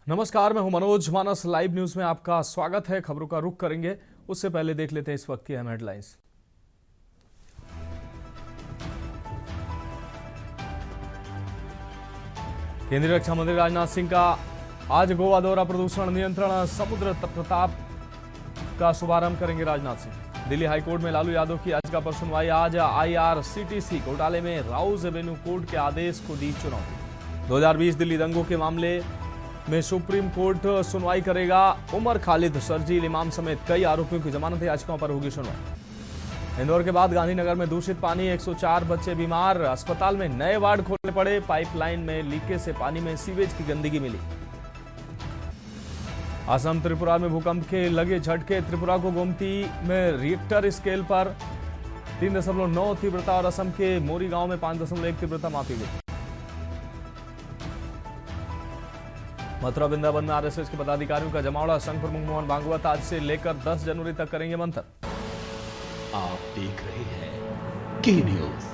नमस्कार, मैं हूं मनोज। मानस लाइव न्यूज में आपका स्वागत है। खबरों का रुख करेंगे, उससे पहले देख लेते हैं इस वक्त की अहम हेडलाइंस। केंद्रीय रक्षा मंत्री राजनाथ सिंह का आज गोवा दौरा। प्रदूषण नियंत्रण समुद्र प्रताप का शुभारंभ करेंगे राजनाथ सिंह। दिल्ली हाईकोर्ट में लालू यादव की याचिका पर सुनवाई आज। IRCTC घोटाले में राउज एवेन्यू कोर्ट के आदेश को दी चुनौती। 2020 दिल्ली दंगों के मामले में सुप्रीम कोर्ट सुनवाई करेगा। उमर खालिद, शर्जील इमाम समेत कई आरोपियों की जमानत याचिकाओं पर होगी सुनवाई। इंदौर के बाद गांधीनगर में दूषित पानी, 104 बच्चे बीमार। अस्पताल में नए वार्ड खोलने पड़े। पाइपलाइन में लीकेज से पानी में सीवेज की गंदगी मिली। असम त्रिपुरा में भूकंप के लगे झटके। त्रिपुरा को गोमती में रिएक्टर स्केल पर 3.9 तीव्रता और असम के मोरी गांव में 5.1 तीव्रता मापी गई। मथुरा वृंदावन में आरएसएस के पदाधिकारियों का जमावड़ा। संघ प्रमुख मोहन भागवत आज से लेकर 10 जनवरी तक करेंगे मंथन। आप देख रहे हैं के न्यूज,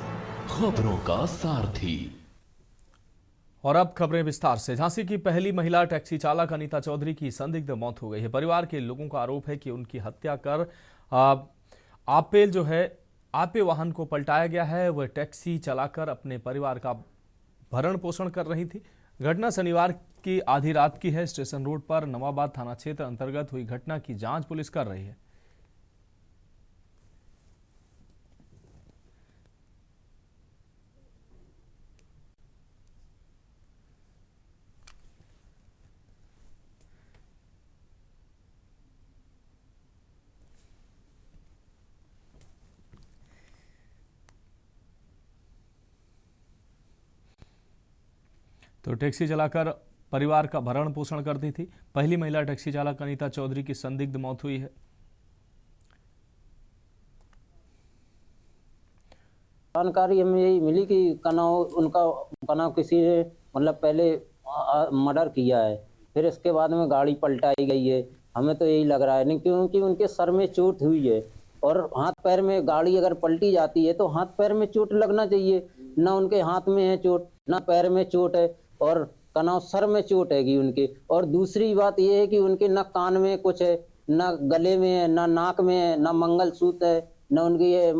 खबरों का सारथी। और अब खबरें विस्तार से। झांसी की पहली महिला टैक्सी चालक अनीता चौधरी की संदिग्ध मौत हो गई है। परिवार के लोगों का आरोप है कि उनकी हत्या कर आपे वाहन को पलटाया गया है। वह टैक्सी चलाकर अपने परिवार का भरण पोषण कर रही थी। घटना शनिवार की आधी रात की है। स्टेशन रोड पर नवाबाद थाना क्षेत्र अंतर्गत हुई घटना की जांच पुलिस कर रही है। तो टैक्सी चलाकर परिवार का भरण पोषण करती थी। पहली महिला टैक्सी चालक अनीता चौधरी की संदिग्ध मौत हुई है। जानकारी हमें यही मिली कि कनाव किसी ने मतलब पहले मर्डर किया है, फिर इसके बाद में गाड़ी पलटाई गई है। हमें तो यही लग रहा है, नहीं क्योंकि उनके सर में चोट हुई है और हाथ पैर में, गाड़ी अगर पलटी जाती है तो हाथ पैर में चोट लगना चाहिए। ना उनके हाथ में है चोट, ना पैर में चोट है, और कनाव सर में चोट हैगी उनके। और दूसरी बात यह है कि उनके ना कान में कुछ है, ना गले में है, ना नाक में है, ना मंगलसूत्र है, ना उनके ये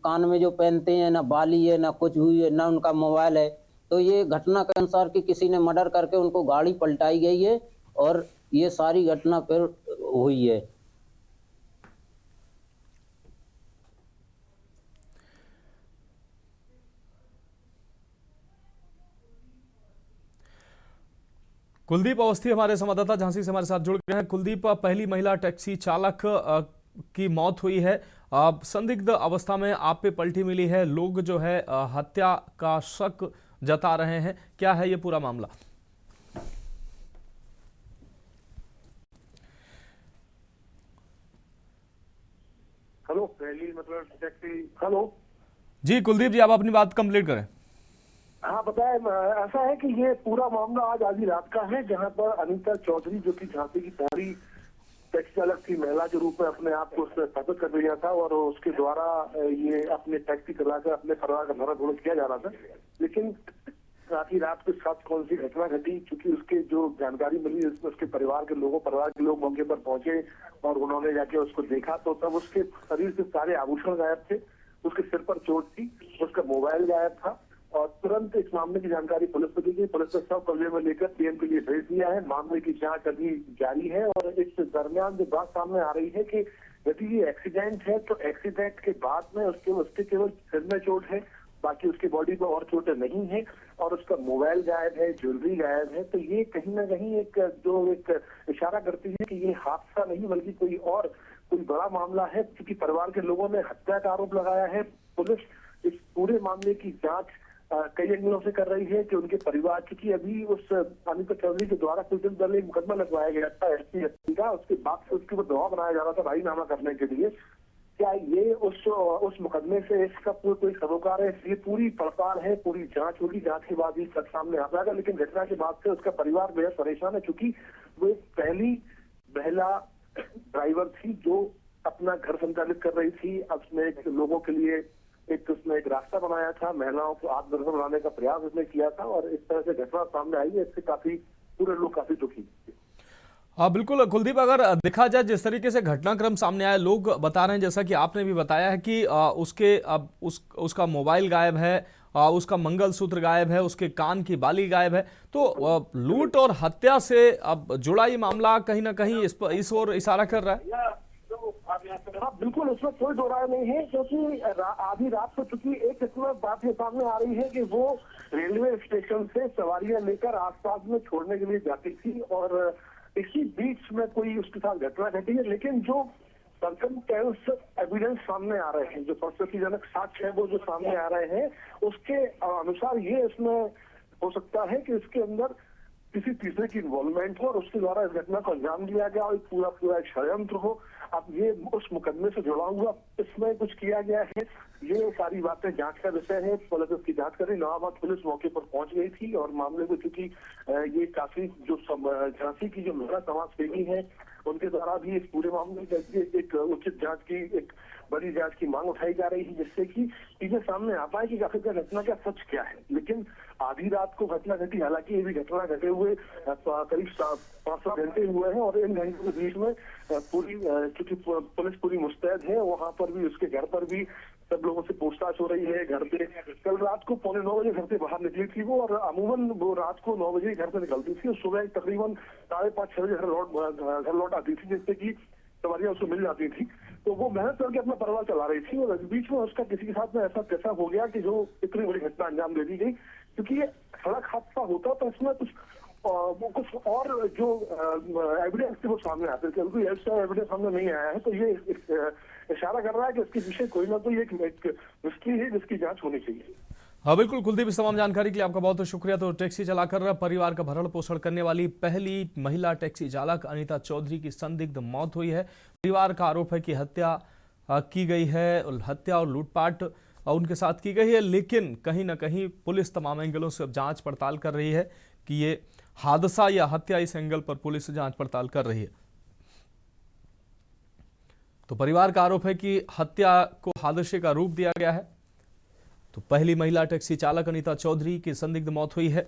कान में जो पहनते हैं, ना बाली है, ना कुछ हुई है, ना उनका मोबाइल है। तो ये घटना के अनुसार कि किसी ने मर्डर करके उनको गाड़ी पलटाई गई है और ये सारी घटना फिर हुई है। कुलदीप अवस्थी हमारे संवाददाता झांसी से हमारे साथ जुड़ गए हैं। कुलदीप, पहली महिला टैक्सी चालक की मौत हुई है। संदिग्ध अवस्था में आप पे पलटी मिली है। लोग जो है हत्या का शक जता रहे हैं। क्या है ये पूरा मामला? हेलो, पहली मतलब टैक्सी। हेलो जी कुलदीप जी, आप अपनी बात कंप्लीट करें। हाँ बताए। ऐसा है कि ये पूरा मामला आज आधी रात का है, जहां पर अनीता चौधरी जो कि झांसी की पहली टैक्सी चालक थी, महिला के रूप में अपने आप को उसने स्थापित कर दिया था और उसके द्वारा ये अपने टैक्सी चलाकर अपने परिवार का भरण पोषण किया जा रहा था। लेकिन आधी रात के साथ कौन सी घटना घटी, क्योंकि उसके जो जानकारी मिली उसके परिवार के लोग मौके पर पहुंचे और उन्होंने जाके उसको देखा तो तब उसके शरीर से सारे आभूषण गायब थे, उसके सिर पर चोट थी, उसका मोबाइल गायब था। और तुरंत इस मामले की जानकारी पुलिस को दी गई। पुलिस ने सब कब्जे में लेकर पीएम के लिए भेज दिया है। मामले की जांच अभी जारी है और इस दरमियान जो बात सामने आ रही है कि यदि ये एक्सीडेंट है तो एक्सीडेंट के बाद में उसके केवल सिर में चोट है, बाकी उसकी बॉडी पर और चोटें नहीं है और उसका मोबाइल गायब है, ज्वेलरी गायब है। तो ये कहीं ना कहीं एक इशारा करती है कि ये हादसा नहीं बल्कि कोई बड़ा मामला है, क्योंकि परिवार के लोगों ने हत्या का आरोप लगाया है। पुलिस इस पूरे मामले की जांच कई एंगलों से कर रही है कि उनके परिवार, क्योंकि अभी उस अनीता चौधरी के द्वारा कुछ दिन पहले एक मुकदमा लगवाया गया था SC का, उसके बाद से उसके ऊपर दबाव बनाया जा रहा था राजीनामा करने के लिए। क्या ये उस मुकदमे से इसका कोई सरोकार है? ये पूरी पड़ताल है, पूरी जांच होगी, जांच के बाद ही सब सामने आ जाएगा। लेकिन घटना के बाद से उसका परिवार बेहद परेशान है, क्योंकि वो पहली महिला ड्राइवर थी जो अपना घर संचालित कर रही थी। अब उसने लोगों के लिए उसने एक रास्ता बनाया था, महिलाओं को आत्मनिर्भर बनाने का प्रयास उसने किया था और इस तरह से घटना सामने आई है। इससे पूरे लोग काफी दुखी। हाँ बिल्कुल कुलदीप, अगर देखा जाए जिस तरीके से घटनाक्रम सामने आया, लोग बता रहे हैं जैसा कि आपने भी बताया है कि उसका मोबाइल गायब है, उसका मंगलसूत्र गायब है, उसके कान की बाली गायब है। तो लूट और हत्या से अब जुड़ा ये मामला कहीं ना कहीं इस ओर इशारा कर रहा है। हाँ बिल्कुल, उसमें कोई दो राय नहीं है, क्योंकि आधी रात को चुकी एक इसमें बात ये सामने आ रही है कि वो रेलवे स्टेशन से सवारियां लेकर आसपास में छोड़ने के लिए जाती थी और इसी बीच में कोई उसके साथ घटना घटी है। लेकिन जो सर्कमस्टेंस एविडेंस सामने आ रहे हैं, जो प्रसुतिजनक साक्ष्य है वो जो सामने आ रहे हैं, उसके अनुसार ये इसमें हो सकता है कि इसके अंदर किसी तीसरे की इन्वॉल्वमेंट हो और उसके द्वारा इस घटना को अंजाम दिया गया और पूरा एक षड्यंत्र हो। अब ये उस मुकदमे से जुड़ा हुआ इसमें कुछ किया गया है, ये सारी बातें जांच का विषय है। पुलिस इसकी जांच कर रही। इलाहाबाद पुलिस मौके पर पहुंच गई थी और मामले को, चूंकि ये काफी जो झांसी की जो महिला समाज सेवी है उनके द्वारा भी इस पूरे मामले में एक उचित जांच की, एक बड़ी जांच की मांग उठाई जा रही है, जिससे कि चीजें सामने आ पाए कि आखिर घटना का सच क्या है। लेकिन आधी रात को घटना घटी, हालांकि ये भी घटना घटे हुए करीब 500 घंटे हुए हैं और इन घंटों के बीच में पूरी, क्योंकि पुलिस पूरी मुस्तैद है, वहां पर भी उसके घर पर भी सब लोगों से पूछताछ हो रही है। घर पे कल रात को 9:15 बजे घर से बाहर निकली थी वो, और अमूमन वो रात को 9 बजे घर से निकलती थी और सुबह तकरीबन 5:30-6 बजे घर लौट आती थी, जिससे कि सवारियां उसको मिल जाती थी। तो वो मेहनत करके अपना परिवार चला रही थी और इस बीच में उसका किसी के साथ में ऐसा कैसा हो गया कि जो इतनी बड़ी घटना अंजाम दे दी गई। क्योंकि ये सड़क हादसा होता तो इसमें कुछ और जो एविडेंस थे वो सामने आते थे, कोई ऐसा एविडेंस सामने नहीं आया है। तो ये इशारा कर रहा है कि इसके पीछे कोई ना कोई एक मिस्ट्री है जिसकी जांच होनी चाहिए। हाँ बिल्कुल कुलदीप, इस तमाम जानकारी के लिए आपका बहुत बहुत शुक्रिया। तो टैक्सी चलाकर परिवार का भरण पोषण करने वाली पहली महिला टैक्सी चालक अनीता चौधरी की संदिग्ध मौत हुई है। परिवार का आरोप है कि हत्या की गई है, हत्या और लूटपाट उनके साथ की गई है, लेकिन कहीं ना कहीं पुलिस तमाम एंगलों से अब जांच पड़ताल कर रही है कि ये हादसा या हत्या, इस एंगल पर पुलिस जांच पड़ताल कर रही है। तो परिवार का आरोप है कि हत्या को हादसे का रूप दिया गया है। तो पहली महिला टैक्सी चालक अनीता चौधरी की संदिग्ध मौत हुई है।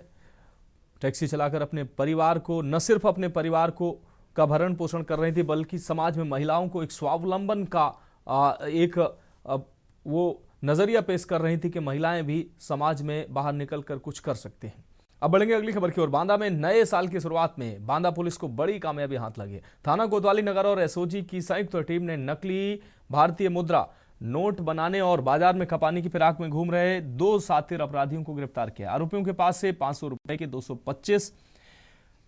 टैक्सी चलाकर अपने परिवार को, न सिर्फ अपने परिवार को का भरण पोषण कर रही थी, बल्कि समाज में महिलाओं को एक स्वावलंबन का वो नजरिया पेश कर रही थी कि महिलाएं भी समाज में बाहर निकलकर कुछ कर सकती हैं। अब बढ़ेंगे अगली खबर की ओर। बांदा में नए साल की शुरुआत में बांदा पुलिस को बड़ी कामयाबी हाथ लगी। थाना कोतवाली नगर और एसओजी की संयुक्त टीम ने नकली भारतीय मुद्रा नोट बनाने और बाजार में खपाने की फिराक में घूम रहे 2 शातिर अपराधियों को गिरफ्तार किया। आरोपियों के पास से 500 रुपए के 225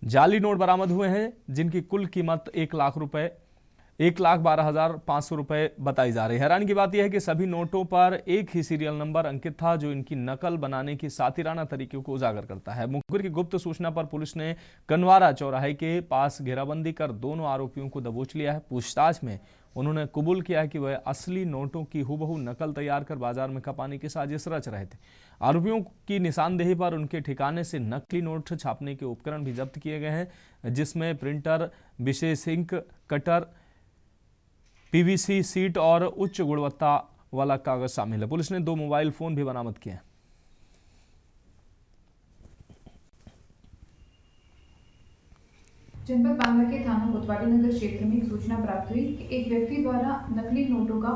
जाली नोट बरामद हुए हैं, जिनकी कुल कीमत 1,12,500 रुपए बताई जा रही है। हैरानी की बात यह है कि सभी नोटों पर एक ही सीरियल नंबर अंकित था, जो इनकी नकल बनाने की सातिराना तरीकों को उजागर करता है। मुखबिर की गुप्त सूचना पर पुलिस ने कनवारा चौराहे के पास घेराबंदी कर दोनों आरोपियों को दबोच लिया है। पूछताछ में उन्होंने कबूल किया है कि वह असली नोटों की हुबहू नकल तैयार कर बाजार में खपाने की साजिश रच रहे थे। आरोपियों की निशानदेही पर उनके ठिकाने से नकली नोट छापने के उपकरण भी जब्त किए गए हैं, जिसमें प्रिंटर, विशेष इंक, कटर, पीवीसी सीट और उच्च गुणवत्ता वाला कागज शामिल है। पुलिस ने 2 मोबाइल फोन भी बरामद किए हैं। जनपद बांदा के थाना कोतवाली नगर क्षेत्र में एक सूचना प्राप्त हुई कि एक व्यक्ति द्वारा नकली नोटों का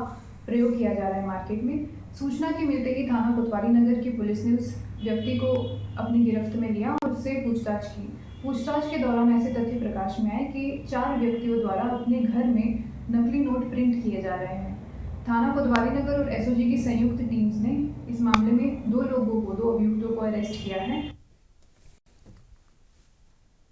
प्रयोग किया जा रहा है मार्केट में। सूचना के मिलते ही थाना कोतवाली नगर की पुलिस ने उस व्यक्ति को अपनी गिरफ्त में लिया और उससे पूछताछ की। पूछताछ के दौरान ऐसे तथ्य प्रकाश में आए कि 4 व्यक्तियों द्वारा अपने घर में नकली नोट प्रिंट किए जा रहे हैं। थाना कोतवाली नगर और एसओजी की संयुक्त टीम्स ने इस मामले में 2 अभियुक्तों को अरेस्ट किया है।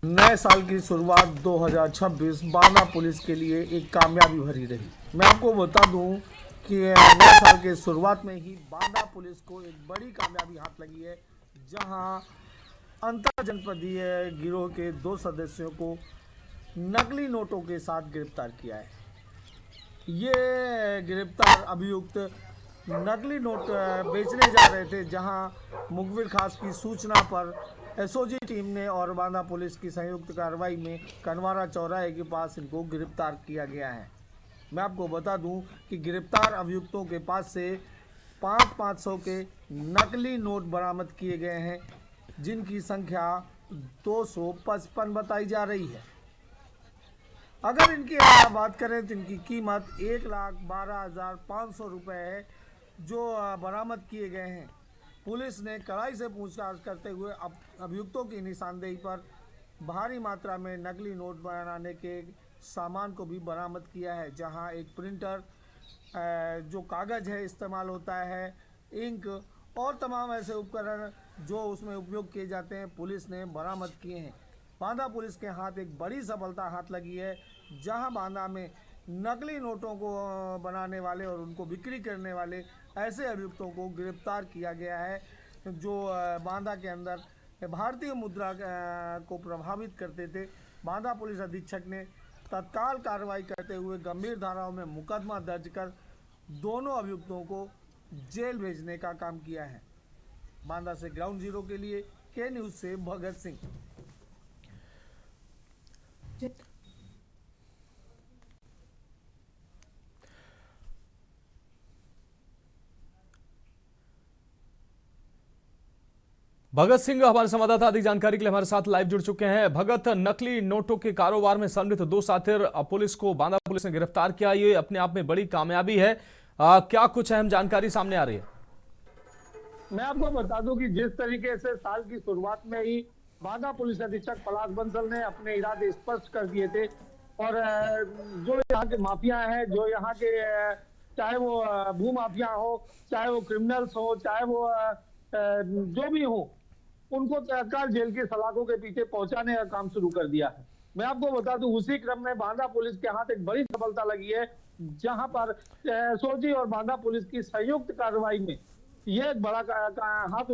नए साल की शुरुआत 2026 बांदा पुलिस के लिए एक कामयाबी भरी रही। मैं आपको बता दूं कि नए साल के शुरुआत में ही बांदा पुलिस को एक बड़ी कामयाबी हाथ लगी है, जहां अंतर जनपदीय गिरोह के 2 सदस्यों को नकली नोटों के साथ गिरफ्तार किया है। ये गिरफ्तार अभियुक्त नकली नोट बेचने जा रहे थे, जहां मुखबिर खास की सूचना पर एसओजी टीम ने और बांदा पुलिस की संयुक्त कार्रवाई में कनवारा चौराहे के पास इनको गिरफ्तार किया गया है। मैं आपको बता दूं कि गिरफ्तार अभियुक्तों के पास से 500 के नकली नोट बरामद किए गए हैं, जिनकी संख्या 255 बताई जा रही है। अगर इनकी बात करें तो इनकी कीमत 1,12,500 रुपये है जो बरामद किए गए हैं। पुलिस ने कड़ाई से पूछताछ करते हुए अभियुक्तों की निशानदेही पर भारी मात्रा में नकली नोट बनाने के सामान को भी बरामद किया है, जहां एक प्रिंटर, जो कागज़ है इस्तेमाल होता है, इंक और तमाम ऐसे उपकरण जो उसमें उपयोग किए जाते हैं पुलिस ने बरामद किए हैं। बांदा पुलिस के हाथ एक बड़ी सफलता हाथ लगी है, जहां बांदा में नकली नोटों को बनाने वाले और उनको बिक्री करने वाले ऐसे अभियुक्तों को गिरफ्तार किया गया है जो बांदा के अंदर भारतीय मुद्रा को प्रभावित करते थे। बांदा पुलिस अधीक्षक ने तत्काल कार्रवाई करते हुए गंभीर धाराओं में मुकदमा दर्ज कर दोनों अभियुक्तों को जेल भेजने का काम किया है। बांदा से ग्राउंड जीरो के लिए के न्यूज से भगत सिंह। भगत सिंह हमारे संवाददाता अधिक जानकारी के लिए हमारे साथ लाइव जुड़ चुके हैं। भगत, नकली नोटों के कारोबार में संलिप्त दो साथी पुलिस को बांदा पुलिस ने गिरफ्तार किया, ये अपने आप में बड़ी कामयाबी है। क्या कुछ अहम जानकारी सामने आ रही है? मैं आपको बता दूं कि जिस तरीके से साल की शुरुआत में ही बांदा पुलिस अधीक्षक पलाश बंसल ने अपने इरादे स्पष्ट कर दिए थे और जो यहाँ के माफिया हैं, जो यहाँ के चाहे वो भू माफिया हो, चाहे वो क्रिमिनल्स हो, चाहे वो जो भी हो, उनको तत्काल जेल की सलाखों के पीछे पहुंचाने का काम शुरू कर दिया है। मैं आपको बता दूं उसी क्रम में बांदा पुलिस के हाथ एक बड़ी सफलता लगी है, जहां पर सोजी और बांदा पुलिस की संयुक्त कार्रवाई में यह एक बड़ा हाथ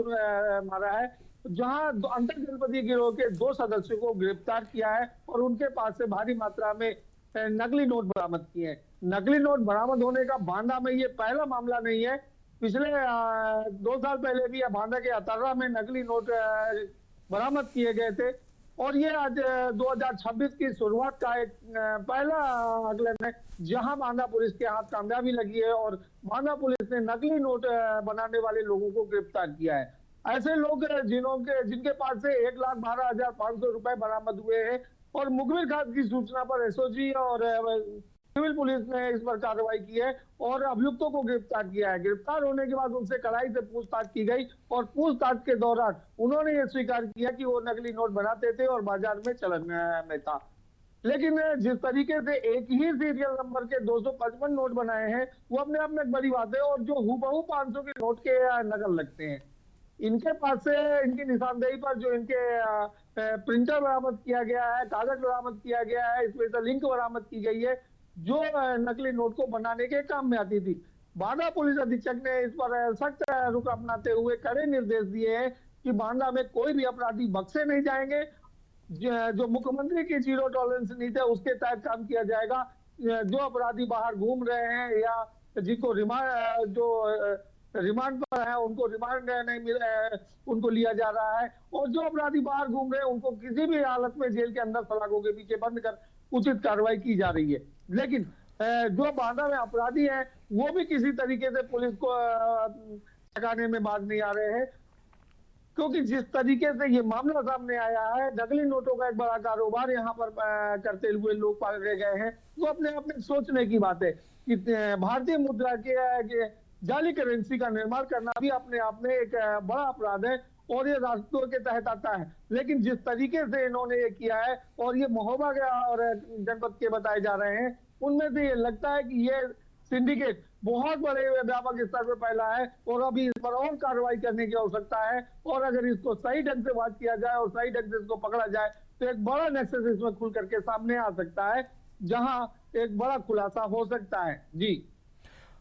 मारा है, जहां अंतर जनपदीय गिरोह के 2 सदस्यों को गिरफ्तार किया है और उनके पास से भारी मात्रा में नकली नोट बरामद किए हैं। नकली नोट बरामद होने का बांदा में ये पहला मामला नहीं है। पिछले 2 साल पहले भी बांदा के अतर्रा में नकली नोट बरामद किए गए थे और ये आज 2026 की शुरुआत का एक पहला आकलन है जहां बांदा पुलिस के हाथ कामयाबी लगी है और बांदा पुलिस ने नकली नोट बनाने वाले लोगों को गिरफ्तार किया है। ऐसे लोग जिनके पास से 1,12,500 रुपए बरामद हुए हैं और मुखबिर खास की सूचना पर एसओजी और सिविल पुलिस ने इस पर कार्रवाई की है और अभियुक्तों को गिरफ्तार किया है। गिरफ्तार होने के बाद उनसे कड़ाई से पूछताछ की गई और पूछताछ के दौरान उन्होंने ये स्वीकार किया कि वो नकली नोट बनाते थे और बाजार में चलन में था। लेकिन जिस तरीके से एक ही सीरियल नंबर के 255 नोट बनाए हैं वो अपने आप में एक बड़ी बात है और जो हूबहू 500 के नोट के नकल लगते हैं। इनके पास से इनकी निशानदेही पर जो इनके प्रिंटर बरामद किया गया है, कागज बरामद किया गया है, स्पेशल लिंक बरामद की गई है जो नकली नोट को बनाने के काम में आती थी। बांदा पुलिस अधीक्षक ने इस पर सख्त रुख अपनाते हुए कड़े निर्देश दिए हैं कि बांदा में कोई भी अपराधी बख्शे नहीं जाएंगे। जो मुख्यमंत्री की 0 टॉलरेंस नीति है उसके तहत काम किया जाएगा। जो अपराधी बाहर घूम रहे हैं या जिनको रिमांड पर है उनको रिमांड नहीं मिल, उनको लिया जा रहा है और जो अपराधी बाहर घूम रहे हैं उनको किसी भी हालत में जेल के अंदर सलाखों के पीछे बंद कर उचित कार्रवाई की जा रही है। लेकिन जो बांदा में अपराधी हैं वो भी किसी तरीके से पुलिस को ठिकाने में बाज नहीं आ रहे हैं, क्योंकि जिस तरीके से ये मामला सामने आया है, नकली नोटों का एक बड़ा कारोबार यहाँ पर करते हुए लोग पकड़े गए हैं। वो अपने आप में सोचने की बात है कि भारतीय मुद्रा के जाली करेंसी का निर्माण करना भी अपने आप में एक बड़ा अपराध है और ये राष्ट्रों के तहत आता है। लेकिन जिस तरीके से इन्होंने ये किया है और ये महोबा और जनपद के बताए जा रहे हैं, उनमें से ये लगता है कि ये सिंडिकेट बहुत बड़े व्यापक स्तर पर फैला है और अभी इस पर और कार्रवाई करने की आवश्यकता है और अगर इसको सही ढंग से बात किया जाए और सही ढंग से इसको पकड़ा जाए तो एक बड़ा नेक्सस इसमें खुल करके सामने आ सकता है, जहां एक बड़ा खुलासा हो सकता है। जी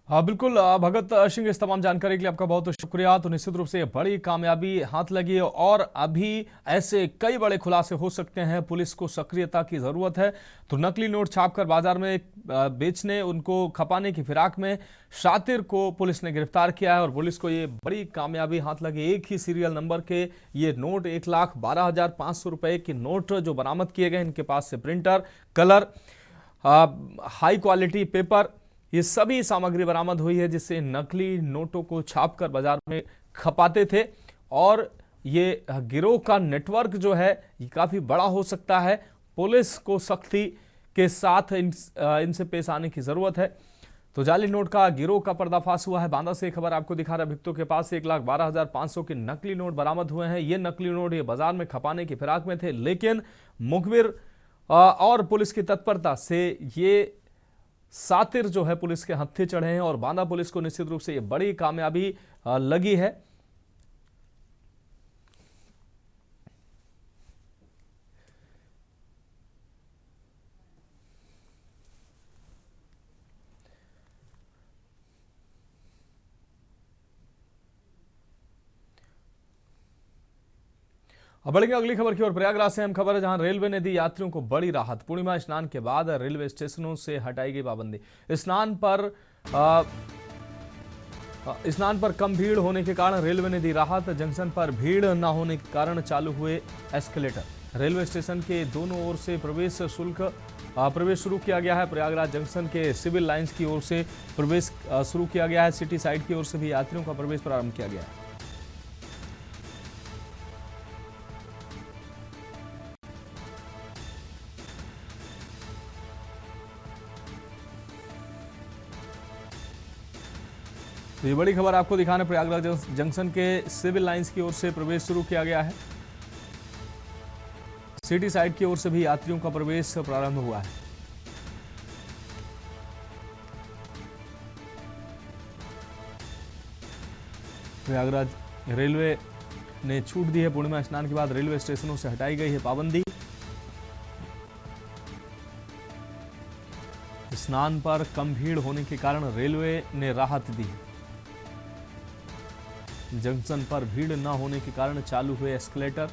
हाँ बिल्कुल भगत सिंह, इस तमाम जानकारी के लिए आपका बहुत शुक्रिया। तो निश्चित रूप से बड़ी कामयाबी हाथ लगी है और अभी ऐसे कई बड़े खुलासे हो सकते हैं। पुलिस को सक्रियता की जरूरत है। तो नकली नोट छापकर बाजार में बेचने, उनको खपाने की फिराक में शातिर को पुलिस ने गिरफ्तार किया है और पुलिस को ये बड़ी कामयाबी हाथ लगी। एक ही सीरियल नंबर के ये नोट 1,12,500 रुपए के नोट जो बरामद किए गए, इनके पास से printer, colour, high quality paper, ये सभी सामग्री बरामद हुई है जिससे नकली नोटों को छापकर बाजार में खपाते थे और ये गिरोह का नेटवर्क जो है ये काफी बड़ा हो सकता है। पुलिस को सख्ती के साथ इनसे पेश आने की जरूरत है। तो जाली नोट का गिरोह का पर्दाफाश हुआ है। बांदा से खबर आपको दिखा रहा है, भिक्तों के पास से 1,12,500 के नकली नोट बरामद हुए हैं। ये नकली नोट ये बाजार में खपाने की फिराक में थे, लेकिन मुखबिर और पुलिस की तत्परता से ये सातिर जो है पुलिस के हत्थे चढ़े हैं और बांदा पुलिस को निश्चित रूप से ये बड़ी कामयाबी लगी है। अब बढ़ेंगे अगली खबर की ओर। प्रयागराज से अहम खबर है, जहां रेलवे ने दी यात्रियों को बड़ी राहत। पूर्णिमा स्नान के बाद रेलवे स्टेशनों से हटाई गई पाबंदी। स्नान पर कम भीड़ होने के कारण रेलवे ने दी राहत। जंक्शन पर भीड़ न होने के कारण चालू हुए एस्केलेटर। रेलवे स्टेशन के दोनों ओर से प्रवेश शुरू किया गया है। प्रयागराज जंक्शन के सिविल लाइंस की ओर से प्रवेश शुरू किया गया है। सिटी साइड की ओर से भी यात्रियों का प्रवेश प्रारंभ किया गया है। तो ये बड़ी खबर आपको दिखाने, प्रयागराज जंक्शन के सिविल लाइंस की ओर से प्रवेश शुरू किया गया है। सिटी साइड की ओर से भी यात्रियों का प्रवेश प्रारंभ हुआ है। प्रयागराज रेलवे ने छूट दी है। पूर्णिमा स्नान के बाद रेलवे स्टेशनों से हटाई गई है पाबंदी। स्नान पर कम भीड़ होने के कारण रेलवे ने राहत दी है। जंक्शन पर भीड़ न होने के कारण चालू हुए एस्केलेटर।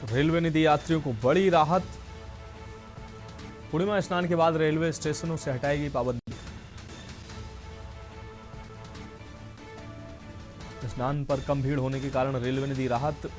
रेलवे ने दी यात्रियों को बड़ी राहत। पूर्णिमा स्नान के बाद रेलवे स्टेशनों से हटाई गई पाबंदी। स्नान पर कम भीड़ होने के कारण रेलवे ने दी राहत।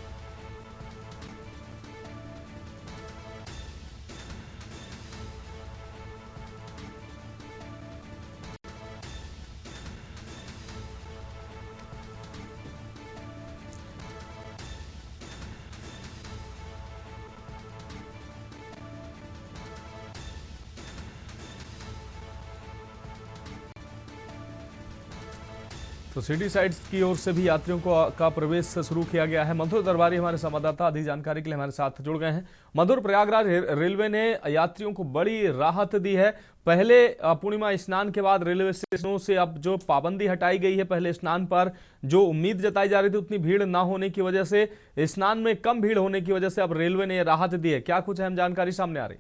तो सिटी साइड्स की ओर से भी यात्रियों का प्रवेश शुरू किया गया है। मधुर दरबारी हमारे संवाददाता अधिक जानकारी के लिए हमारे साथ जुड़ गए हैं। मधुर, प्रयागराज रेलवे ने यात्रियों को बड़ी राहत दी है। पहले पूर्णिमा स्नान के बाद रेलवे स्टेशनों से अब जो पाबंदी हटाई गई है, पहले स्नान पर जो उम्मीद जताई जा रही थी उतनी भीड़ ना होने की वजह से, स्नान में कम भीड़ होने की वजह से अब रेलवे ने राहत दी है। क्या कुछ अहम जानकारी सामने आ रही?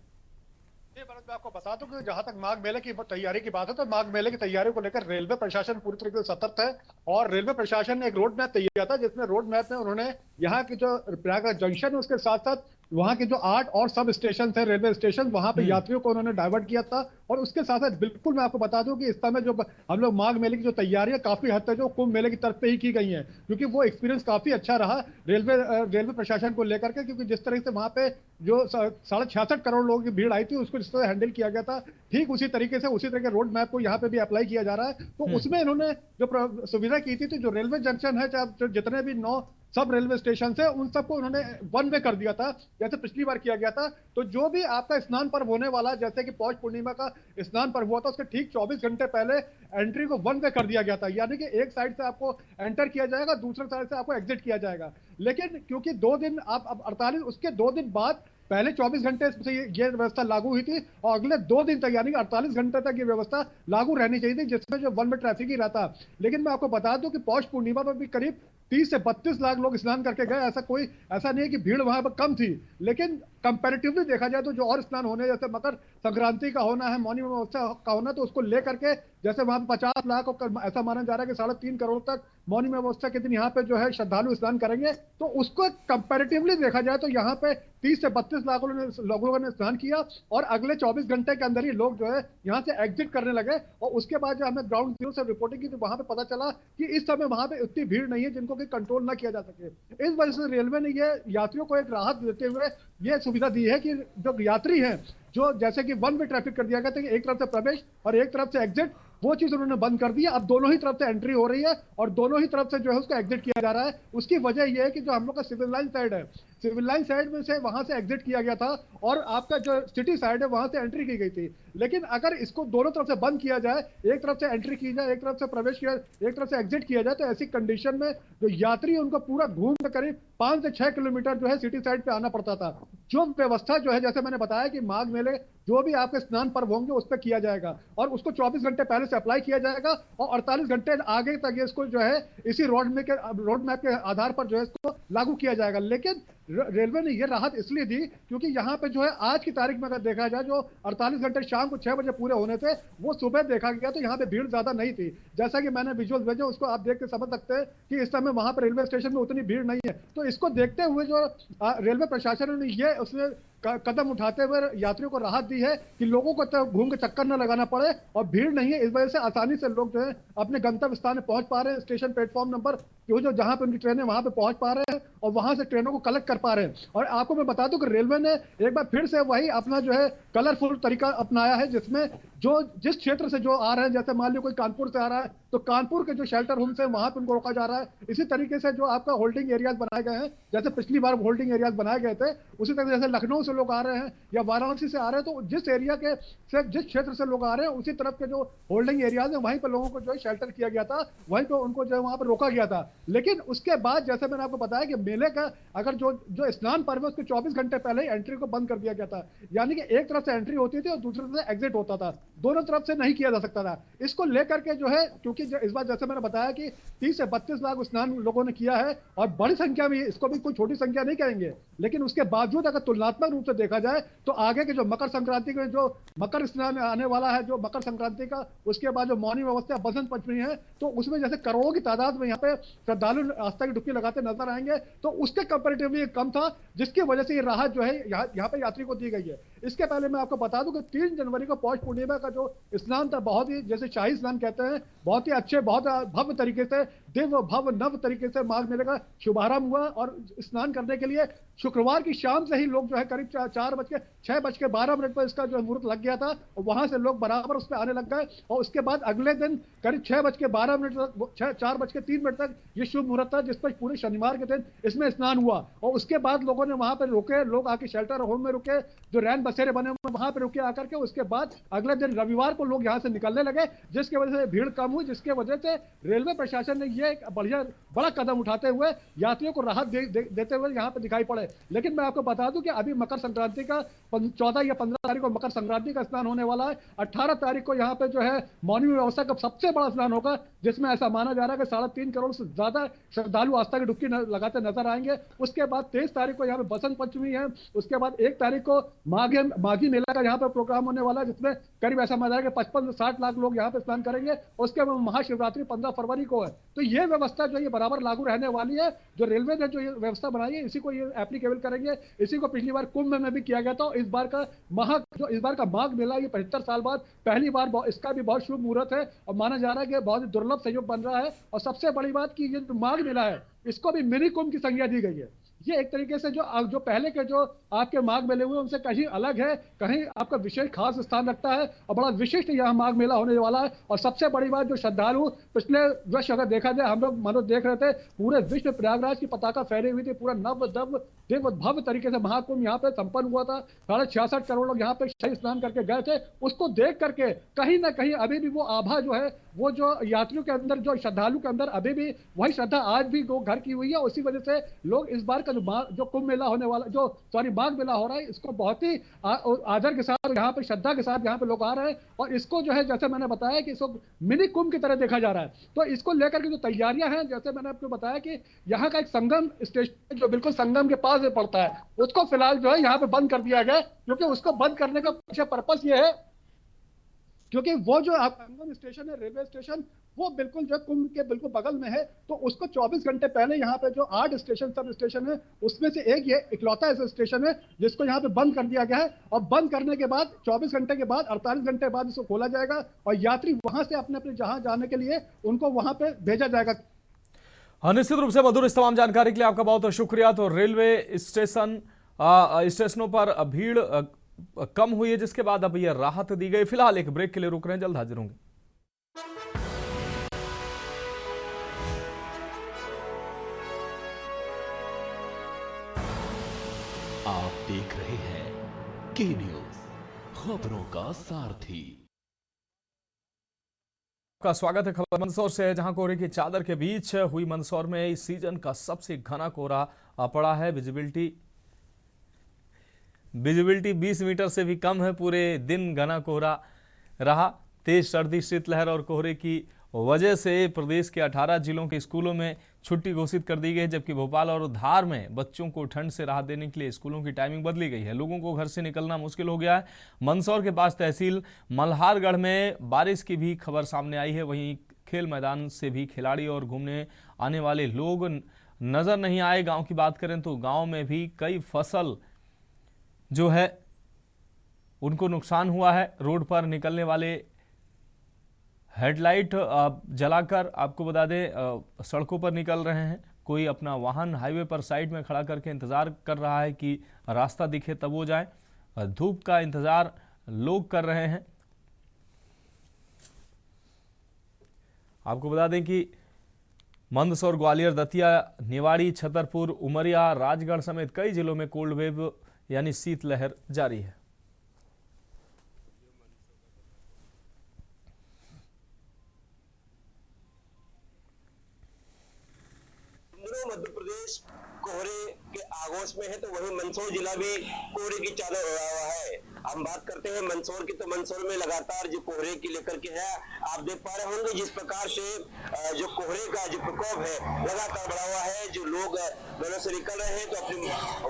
मैं आपको बता दूं कि जहां तक माघ मेले की तैयारी की बात है, तो माघ मेले की तैयारी को लेकर रेलवे प्रशासन पूरी तरीके से सतर्क है। और रेलवे प्रशासन ने एक रोड मैप तैयार किया था, जिसमें रोड मैप में उन्होंने यहाँ की जो प्रयागराज जंक्शन है उसके साथ साथ वहां के जो 8 और सब स्टेशन थे, रेलवे स्टेशन, वहां पे यात्रियों को उन्होंने डाइवर्ट किया था। और उसके साथ साथ बिल्कुल मैं आपको बता दूं कि इस समय जो हम लोग माघ मेले की जो तैयारी है काफी हद तक जो कुंभ मेले की तरफ से ही की गई है, क्योंकि वो एक्सपीरियंस काफी अच्छा रहा रेलवे प्रशासन को लेकर के। क्योंकि जिस तरह से वहां पे जो 66.5 करोड़ लोगों की भीड़ आई थी उसको जिस तरह हैंडल किया गया था, ठीक उसी तरीके से उसी तरह के रोड मैप को यहाँ पे भी अप्लाई किया जा रहा है। तो उसमें इन्होंने जो सुविधा की थी, तो जो रेलवे जंक्शन है, चाहे जितने भी 9 सब रेलवे स्टेशन है, उन सबको उन्होंने वन वे कर दिया था, जैसे पिछली बार किया गया था। तो जो भी आपका स्नान पर्व होने वाला, जैसे कि पौष पूर्णिमा का स्नान पर्व हुआ था, उसके ठीक 24 घंटे पहले एंट्री को वन वे कर दिया गया था। यानी कि एक साइड से आपको एंटर किया जाएगा, दूसरे साइड से आपको एग्जिट किया जाएगा। लेकिन क्योंकि 2 दिन आप अब 48 उसके 2 दिन बाद पहले 24 घंटे से ये व्यवस्था लागू हुई थी, और अगले 2 दिन तक यानी कि 48 घंटे तक ये व्यवस्था लागू रहनी चाहिए थी, जिसमें जो वन वे ट्रैफिक ही रहता। लेकिन मैं आपको बता दूं कि पौष पूर्णिमा पर भी करीब 30 से 32 लाख लोग स्नान करके गए। ऐसा नहीं है कि भीड़ वहां पर कम थी, लेकिन कंपैरेटिवली देखा जाए तो जो और स्नान होने, जैसे मकर संक्रांति का होना है, मौनी अमावस्या का होना, तो उसको लेकर के जैसे वहां पे 50 लाख और ऐसा माना जा रहा है कि 3.5 करोड़ तक मौनी अमावस्या के दिन यहाँ पे जो है श्रद्धालु स्नान करेंगे। तो उसको कंपैरेटिवली देखा जाए तो यहाँ पे 30 से 32 लाख लोगों ने स्नान किया और अगले 24 घंटे के अंदर ही लोग जो है यहाँ से एग्जिट करने लगे। और उसके बाद जो हमें ग्राउंड जीरो से रिपोर्टिंग की तो वहां पे पता चला कि इस समय वहां पे इतनी भीड़ नहीं है जिनको कि कंट्रोल ना किया जा सके। इस वजह से रेलवे ने ये यात्रियों को एक राहत देते हुए ये सुविधा दी है कि जो यात्री हैं, जो जैसे कि वन वे ट्रैफिक कर दिया गया था कि एक तरफ से प्रवेश और एक तरफ से एग्जिट, वो चीज उन्होंने बंद कर दी है। अब दोनों ही तरफ से एंट्री हो रही है और दोनों ही तरफ से जो है उसको एग्जिट किया जा रहा है। उसकी वजह यह है कि जो हम लोग का सिविल लाइन साइड है, सिविल लाइन साइड में से वहां से एग्जिट किया गया था और आपका जो सिटी साइड है वहां से एंट्री की गई थी। लेकिन अगर इसको दोनों तरफ से बंद किया जाए, एक तरफ से एंट्री की जाए, एक तरफ से प्रवेश किया, एक तरफ से एग्जिट किया जाए, तो ऐसी कंडीशन में जो यात्री उनको पूरा घूम कर करीब 5 से 6 किलोमीटर जो है सिटी साइड पे आना पड़ता था। जो व्यवस्था जो है, जैसे मैंने बताया कि माघ मेले जो भी आपके स्नान पर्व होंगे उस पर किया जाएगा और उसको 24 घंटे पहले से अप्लाई किया जाएगा और 48 घंटे आगे तक इसको जो है इसी रोड मैप के आधार पर जो है इसको लागू किया जाएगा। लेकिन रेलवे ने यह राहत इसलिए दी क्योंकि यहाँ पे जो है आज की तारीख में अगर देखा जाए जो 48 घंटे शाम को 6 बजे पूरे होने थे, वो सुबह देखा गया तो यहाँ पे भीड़ ज्यादा नहीं थी। जैसा कि मैंने विजुअल भेजा उसको आप देख के समझ सकते हैं कि इस समय वहां पर रेलवे स्टेशन में उतनी भीड़ नहीं है। तो इसको देखते हुए जो रेलवे प्रशासन ने ये उसने कदम उठाते हुए यात्रियों को राहत दी है कि लोगों को तो घूम के चक्कर न लगाना पड़े और भीड़ नहीं है। इस वजह से आसानी से लोग जो है अपने गंतव्य स्थान में पहुंच पा रहे हैं। स्टेशन प्लेटफॉर्म नंबर जो जहां पे उनकी ट्रेन है वहां पे पहुंच पा रहे हैं और वहां से ट्रेनों को कलेक्ट कर पा रहे हैं। और आपको मैं बता दूं कि रेलवे ने एक बार फिर से वही अपना जो है कलरफुल तरीका अपनाया है, जिसमें जो जिस क्षेत्र से जो आ रहे हैं, जैसे मान लो कोई कानपुर से आ रहा है तो कानपुर के जो शेल्टर होम्स है वहां पे उनको रोका जा रहा है। इसी तरीके से जो आपका होल्डिंग एरियाज बनाए गए हैं, जैसे पिछली बार होल्डिंग एरियाज बनाए गए थे, उसी तरह जैसे लखनऊ से लोग आ रहे हैं या वाराणसी से आ रहे हैं तो जिस एरिया के से जिस क्षेत्र से लोग आ रहे हैं उसी तरफ के जो होल्डिंग एरियाज है वहीं पर लोगों को जो है शेल्टर किया गया था, वहीं पर उनको जो है वहां पर रोका गया था। लेकिन उसके बाद जैसे मैंने आपको बताया कि मेले का अगर जो स्नान पर्व है उसके 24 घंटे पहले ही एंट्री को बंद कर दिया गया था। यानी कि एक तरफ से एंट्री होती थी और दूसरी तरफ से एग्जिट होता था, दोनों तरफ से नहीं किया जा सकता था। इसको लेकर के जो है क्योंकि इस बार जैसे मैंने बताया कि 30 से 32 लाख स्नान लोगों ने किया है और बड़ी संख्या में, इसको भी कोई छोटी संख्या नहीं कहेंगे, लेकिन उसके बावजूद अगर तुलनात्मक रूप से देखा जाए तो आगे के जो मकर संक्रांति में जो मकर स्नान आने वाला है, जो मकर संक्रांति का, उसके बाद जो मौनी अमावस्या बसंत पंचमी है, तो उसमें जैसे करोड़ों की तादाद में यहाँ पे श्रद्धालु आस्था की डुबकी लगाते नजर आएंगे, तो उसके कंपेरेटिवली कम था, जिसकी वजह से ये राहत जो है यहाँ पे यात्री को दी गई है। इसके पहले मैं आपको बता दूं कि 3 जनवरी को पौष पूर्णिमा का जो स्नान था, बहुत ही जैसे शाही स्नान कहते हैं, बहुत ही अच्छे, बहुत भव्य तरीके से, दिव्य भव्य नव तरीके से माघ मेले का शुभारंभ हुआ। और स्नान करने के लिए शुक्रवार की शाम से ही लोग जो है करीब 6:12 पर इसका जो मुहूर्त लग गया था और वहां से लोग बराबर उस पर आने लग गए। और उसके बाद अगले दिन करीब 6:12 तक 4:03 तक ये शुभ मुहूर्त था, जिस पर पूरे शनिवार के दिन इसमें स्नान हुआ। और उसके बाद लोगों ने वहां पर रुके, लोग आके शेल्टर होम में रुके, जो रैन बसेरे बने हुए वहां पर रुके आकर के। उसके बाद अगले दिन रविवार को लोग यहाँ से निकलने लगे, जिसकी वजह से भीड़ कम हुई, जिसके वजह से रेलवे प्रशासन ने ये एक बड़ा कदम उठाते हुए यात्रियों को राहत देते हुए यहाँ पे दिखाई पड़े। लेकिन मैं आपको बता दूं कि अभी मकर संक्रांति का 14 या 15 तारीख को मकर संक्रांति का स्नान होने वाला है। 18 तारीख को यहाँ पे जो है मौनी अमावस्या का सबसे बड़ा स्नान होगा, जिसमें ऐसा माना जा रहा है कि 3.5 करोड़ से ज्यादा श्रद्धालु आस्था की डुबकी लगाते नजर आएंगे। उसके बाद 23 तारीख को यहाँ पे बसंत पंचमी है। उसके बाद 1 तारीख को माघी मेला का यहाँ पे प्रोग्राम होने वाला है, जिसमें करीब ऐसा माना जा रहा है कि 55 से 60 लाख लोग यहाँ पे स्नान करेंगे। उसके बाद महाशिवरात्रि 15 फरवरी को है। तो ये व्यवस्था जो ये बराबर लागू रहने वाली है। जो रेलवे ने जो ये व्यवस्था बनाई है, इसी को ये एप्लीकेबल करेंगे। इसी को पिछली बार कुंभ में भी किया गया था। इस बार का माघ मेला ये 75 साल बाद पहली बार इसका भी बहुत शुभ मुहूर्त है और माना जा रहा है कि बहुत ही दुर्लभ संयोग बन रहा है। और सबसे बड़ी बात कि ये जो माघ मेला है, इसको भी मिनी कुंभ की संज्ञा दी गई है। ये एक तरीके से जो पहले के जो आपके माघ मेले हुए उनसे कहीं अलग है, कहीं आपका विशेष खास स्थान रखता है और बड़ा विशिष्ट यहाँ माघ मेला होने वाला है। और सबसे बड़ी बात, जो श्रद्धालु पिछले वर्ष अगर देखा जाए, हम लोग मानो देख रहे थे पूरे विश्व प्रयागराज की पताका फहरी हुई थी, पूरा नव दिव्य भव्य तरीके से महाकुंभ यहाँ पे संपन्न हुआ था। 66.5 करोड़ लोग यहाँ पे शाही स्नान करके गए थे। उसको देख करके कहीं ना कहीं अभी भी वो आभा जो है, वो जो यात्रियों के अंदर, जो श्रद्धालु के अंदर अभी भी वही श्रद्धा आज भी घर की हुई है। उसी वजह से लोग इस बार का जो कुंभ मेला होने वाला, माघ मेला हो रहा है, इसको बहुत ही आदर के साथ, यहाँ पे श्रद्धा के साथ यहाँ पे लोग आ रहे हैं। और इसको जो है, जैसे मैंने बताया कि इसको मिनी कुंभ की तरह देखा जा रहा है। तो इसको लेकर के जो तैयारियां हैं, जैसे मैंने आपको बताया कि यहाँ का एक संगम स्टेशन जो बिल्कुल संगम के पास में पड़ता है, उसको फिलहाल जो है यहाँ पे बंद कर दिया गया, क्योंकि उसको बंद करने का पर्पस ये है क्योंकि वो जो आंगन स्टेशन है, रेलवे स्टेशन, वो बिल्कुल जो कुंभ के बिल्कुल बगल में है। तो उसको 24 घंटे पहले यहाँ पे जो 8 स्टेशन सब स्टेशन है उसमें से एक ये इकलौता ऐसा स्टेशन है जिसको यहाँ पे बंद कर दिया गया है। और बंद करने के बाद 24 घंटे के बाद 48 घंटे बाद इसको खोला जाएगा और यात्री वहां से अपने अपने जहां जाने के लिए उनको वहां पे भेजा जाएगा। निश्चित रूप से मधुर, इस तमाम जानकारी के लिए आपका बहुत शुक्रिया। तो रेलवे स्टेशनों पर भीड़ कम हुई है, जिसके बाद अब यह राहत दी गई। फिलहाल एक ब्रेक के लिए रुक रहे हैं, जल्द हाजिर होंगे। आप देख रहे हैं के न्यूज, खबरों का सारथी। का स्वागत है। खबर मंदसौर से है, जहां कोहरे की चादर के बीच हुई मंदसौर में इस सीजन का सबसे घना कोहरा पड़ा है। विजिबिलिटी 20 मीटर से भी कम है। पूरे दिन घना कोहरा रहा। तेज सर्दी, शीतलहर और कोहरे की वजह से प्रदेश के 18 जिलों के स्कूलों में छुट्टी घोषित कर दी गई, जबकि भोपाल और धार में बच्चों को ठंड से राहत देने के लिए स्कूलों की टाइमिंग बदली गई है। लोगों को घर से निकलना मुश्किल हो गया है। मंदसौर के पास तहसील मल्हारगढ़ में बारिश की भी खबर सामने आई है। वहीं खेल मैदान से भी खिलाड़ी और घूमने आने वाले लोग नजर नहीं आए। गांव की बात करें तो गांव में भी कई फसल जो है उनको नुकसान हुआ है। रोड पर निकलने वाले हेडलाइट जलाकर, आपको बता दें, सड़कों पर निकल रहे हैं। कोई अपना वाहन हाईवे पर साइड में खड़ा करके इंतजार कर रहा है कि रास्ता दिखे तब वो जाए। धूप का इंतजार लोग कर रहे हैं। आपको बता दें कि मंदसौर, ग्वालियर, दतिया, निवाड़ी, छतरपुर, उमरिया, राजगढ़ समेत कई जिलों में कोल्ड वेव यानी शीतलहर जारी है। मध्य प्रदेश कोहरे के आगोश में है, तो वहीं मंदसौर जिला भी कोहरे की चादर ओढ़ा हुआ है। हम बात करते हैं मंदसौर की, तो मंदसौर में लगातार जो कोहरे की लेकर के है, आप देख पा रहे होंगे जिस प्रकार से जो कोहरे का जो प्रकोप है लगातार बढ़ा हुआ है। जो लोग घरों से निकल रहे हैं तो अपने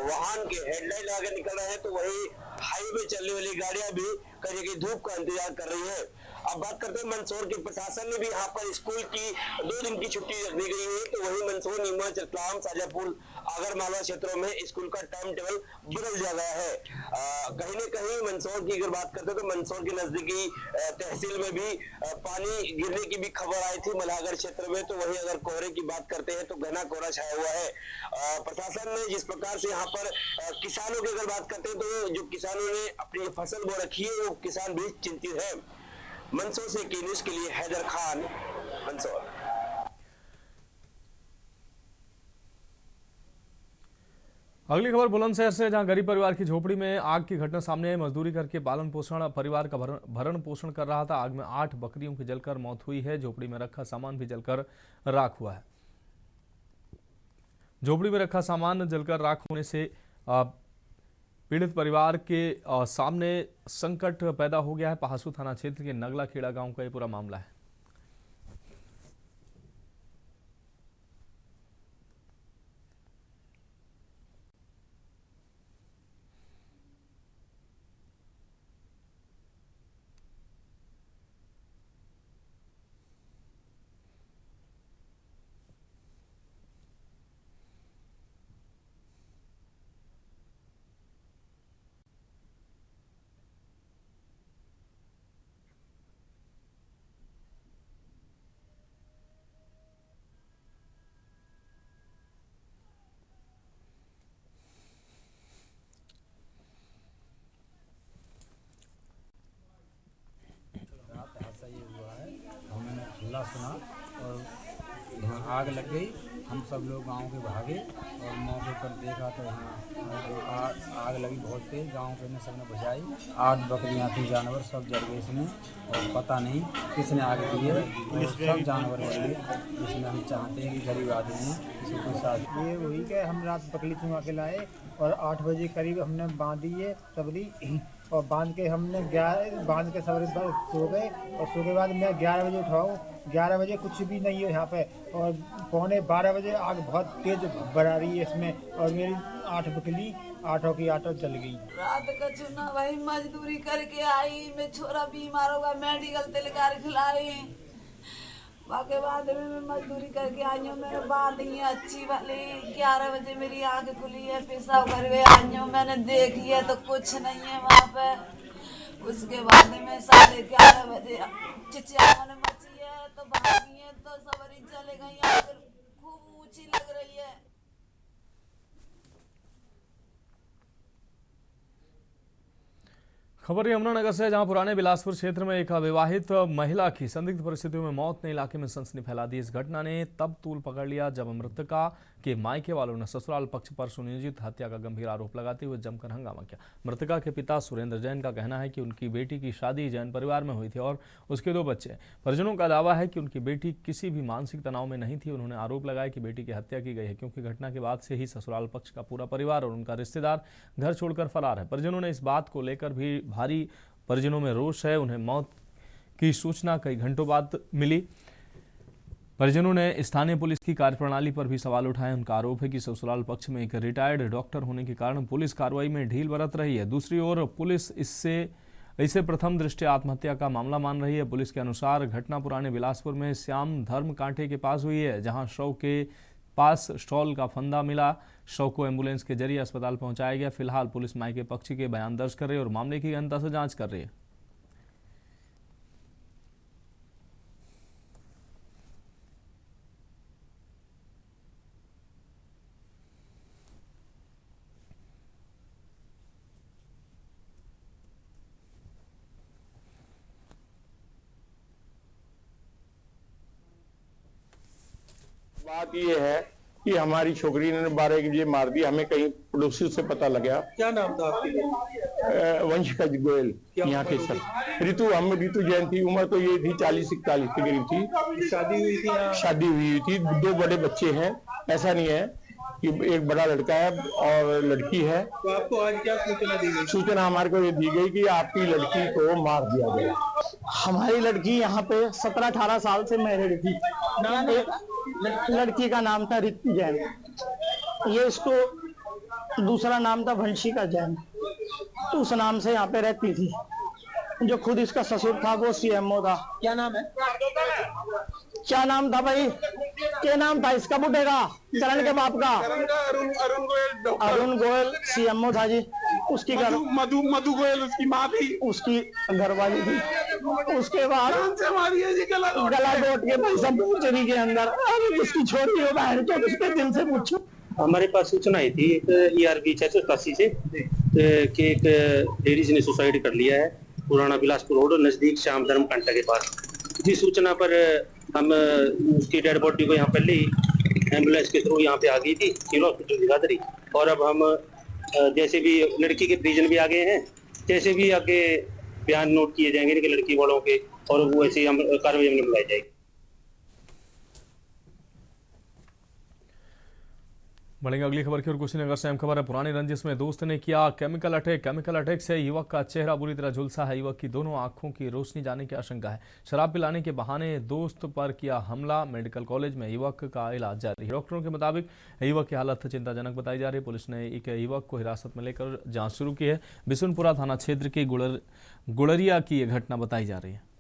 वाहन के हेडलाइट लगा के निकल रहे हैं, तो वही हाईवे चलने वाली गाड़ियां भी कहीं कहीं धूप का इंतजार कर रही है। अब बात करते हैं मंदसौर के प्रशासन ने भी यहाँ पर स्कूल की 2 दिन की छुट्टी रख दी गई है। तो वही मंदसौर, नीमच, रतलाम, शाजापुर, आगरमालवा क्षेत्रों में स्कूल का टाइम टेबल बदल दिया गया है। कहीं न कहीं मंदसौर की अगर बात करते हैं तो मंदसौर के नजदीकी तहसील में भी पानी गिरने की भी खबर आई थी मल्हारगढ़ क्षेत्र में। तो वही अगर कोहरे की बात करते हैं तो घना कोहरा छाया हुआ है। प्रशासन ने जिस प्रकार से यहाँ पर किसानों की अगर बात करते हैं तो जो किसानों ने अपनी फसल बो रखी है वो किसान भी चिंतित है। मंदसौर से के न्यूज के लिए हैदर खान, मंदसौर। अगली खबर बुलंदशहर से, जहां गरीब परिवार की झोपड़ी में आग की घटना सामने आई। मजदूरी करके पालन पोषण परिवार का भरण पोषण कर रहा था। आग में 8 बकरियों की जलकर मौत हुई है। झोपड़ी में रखा सामान भी जलकर राख हुआ है। झोपड़ी में रखा सामान जलकर राख होने से पीड़ित परिवार के सामने संकट पैदा हो गया है। पहासू थाना क्षेत्र के नगला खेड़ा गांव का ये पूरा मामला है। सुना और यहाँ आग लग गई। हम सब लोग गांव के भागे और मौके पर देखा तो यहाँ आग लगी बहुत तेज। गांव के ने सबने बुझाई। 8 बकरियाँ थी, जानवर सब जल गए इसमें और पता नहीं किसने आग दी है और सब जानवर जल गए। इसमें हम चाहते हैं कि गरीब आदमी हैं इसको साथ। ये वही कि हम रात बकरी चुमा के लाए और 8 बजे करीब हमने बांधी है सबरी और बांध के बांध के सवेरे सो गए और सो के बाद मैं 11 बजे उठा हूँ। 11 बजे कुछ भी नहीं है यहाँ पे और 11:15 बजे आग बहुत तेज बढ़ा रही है इसमें और मेरी 8 बकली 8 की 8 जल गई। रात का चुना भाई मजदूरी करके आई, मैं छोरा बीमार होगा मेडिकल तेलकार खिलाई, बाकी बाद में मैं मजदूरी करके आई हूँ। मेरे बात ही अच्छी वाली 11 बजे मेरी आँख खुली है, पेशाब करके आई हूँ, मैंने देखी है तो कुछ नहीं है वहाँ पे। उसके बाद में 11:30 बजे चिचियावन मची है तो भागी है तो सवारी चले गई, आग खूब ऊंची लग रही है। खबर यमुनानगर से, जहां पुराने बिलासपुर क्षेत्र में एक अविवाहित महिला की संदिग्ध परिस्थितियों में मौत ने इलाके में सनसनी फैला दी। इस घटना ने तब तूल पकड़ लिया जब मृतका के मायके वालों ने ससुराल पक्ष पर सुनियोजित हत्या का गंभीर आरोप लगाते हुए जमकर हंगामा किया। मृतका के पिता सुरेंद्र जैन का कहना है कि उनकी बेटी की शादी जैन परिवार में हुई थी और उसके 2 बच्चे। परिजनों का दावा है कि उनकी बेटी किसी भी मानसिक तनाव में नहीं थी। उन्होंने आरोप लगाया कि बेटी की हत्या की गई है क्योंकि घटना के बाद से ही ससुराल पक्ष का पूरा परिवार और उनका रिश्तेदार घर छोड़कर फरार है। परिजनों ने इस बात को लेकर भी भारी परिजनों में रोष है। उन्हें मौत की सूचना कई घंटों बाद मिली। परिजनों ने स्थानीय पुलिस की कार्यप्रणाली पर भी सवाल उठाए। उनका आरोप है कि ससुराल पक्ष में एक रिटायर्ड डॉक्टर होने के कारण पुलिस कार्रवाई में ढील बरत रही है। दूसरी ओर पुलिस इसे प्रथम दृष्टया आत्महत्या का मामला मान रही है। पुलिस के अनुसार घटना पुराने बिलासपुर में श्याम धर्म कांटे के पास हुई है, जहां शव के पास स्टॉल का फंदा मिला। शव को एम्बुलेंस के जरिए अस्पताल पहुंचाया गया। फिलहाल पुलिस मायके पक्ष के बयान दर्ज कर रही है और मामले की गहनता से जांच कर रही है। बात ये है कि हमारी छोकरी ने 12 बजे मार दी। हमें कहीं पड़ोसी से पता लगा। क्या नाम था आपके? वंशिका गोयल यहाँ के सर। ऋतु जैन थी। उम्र तो ये थी 40-41 के करीब थी। शादी हुई थी? शादी हुई थी। 2 बड़े बच्चे हैं। ऐसा नहीं है कि एक बड़ा लड़का है और लड़की है। तो आपको आज क्या सूचना दी गई? सूचना हमारे को ये दी गई कि आपकी लड़की को मार दिया गया। हमारी लड़की यहाँ पे 17-18 साल से मैरिड थी। लड़की का नाम था ऋतु जैन। ये इसको दूसरा नाम था वंशिका जैन। तो उस नाम से यहाँ पे रहती थी। जो खुद इसका ससुर था वो CMO था। क्या नाम है? क्या नाम था भाई? क्या नाम था इसका बुढ़े का? करण के बाप का? अरुण गोयल CMO था जी। उसकी मधु गोयल उसकी माँ थी। उसकी घरवाली थी। उसके बाद गला घोट के पैसा पूछरी के अंदर उसकी छोरी हो बहन तो उसके दिल से पूछो। हमारे पास सूचना आई थी एक ERB 681 से कि एक लेडीज ने सुसाइड कर लिया है पुराना बिलासपुर रोड नजदीक श्याम धर्म कांटा के पास। इसी सूचना पर हम उसकी डेड बॉडी को यहाँ पहले ही एम्बुलेंस के थ्रू यहाँ पे आ गई थी सिविल हॉस्पिटल दिगादरी। और अब हम जैसे भी लड़की के परिजन भी आ गए हैं, जैसे भी आगे बयान नोट किए जाएंगे कि लड़की वालों के, और वो ऐसे हम कार्रवाई में बुलाई जाएगी। बढ़ेंगे अगली खबर की ओर। कुशीनगर से अहम खबर है। पुरानी रंजिश में दोस्त ने किया केमिकल अटैक से युवक का चेहरा बुरी तरह झुलसा है। युवक की दोनों आंखों की रोशनी जाने की आशंका है। शराब पिलाने के बहाने दोस्त पर किया हमला। मेडिकल कॉलेज में युवक का इलाज जारी है। डॉक्टरों के मुताबिक युवक की हालत चिंताजनक बताई जा रही है। पुलिस ने एक युवक को हिरासत में लेकर जाँच शुरू की है। बिशुनपुरा थाना क्षेत्र के गुड़रिया की यह घटना बताई जा रही है।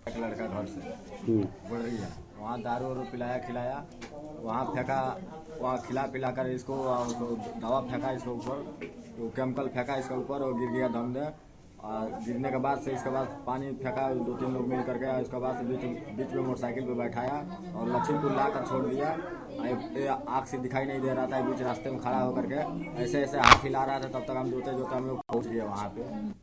एक लड़का घर से बढ़ रही है, वहाँ दारू वारू पिलाया खिलाया, वहाँ फेंका, वहाँ खिला पिला कर इसको दवा फेंका इसके ऊपर, वो केमिकल फेंका इसके ऊपर, वो गिर गया दम दे गिरने के बाद से इसके बाद पानी फेंका 2-3 लोग मिल करके, इसके बाद से बीच में मोटरसाइकिल पे बैठाया और लक्ष्मीपुर ला कर छोड़ दिया। आँख से दिखाई नहीं दे रहा था, बीच रास्ते में खड़ा होकर के ऐसे ऐसे हाथ हिला रहा था। तब तक हम जोते हम लोग पहुँच गए वहाँ पे।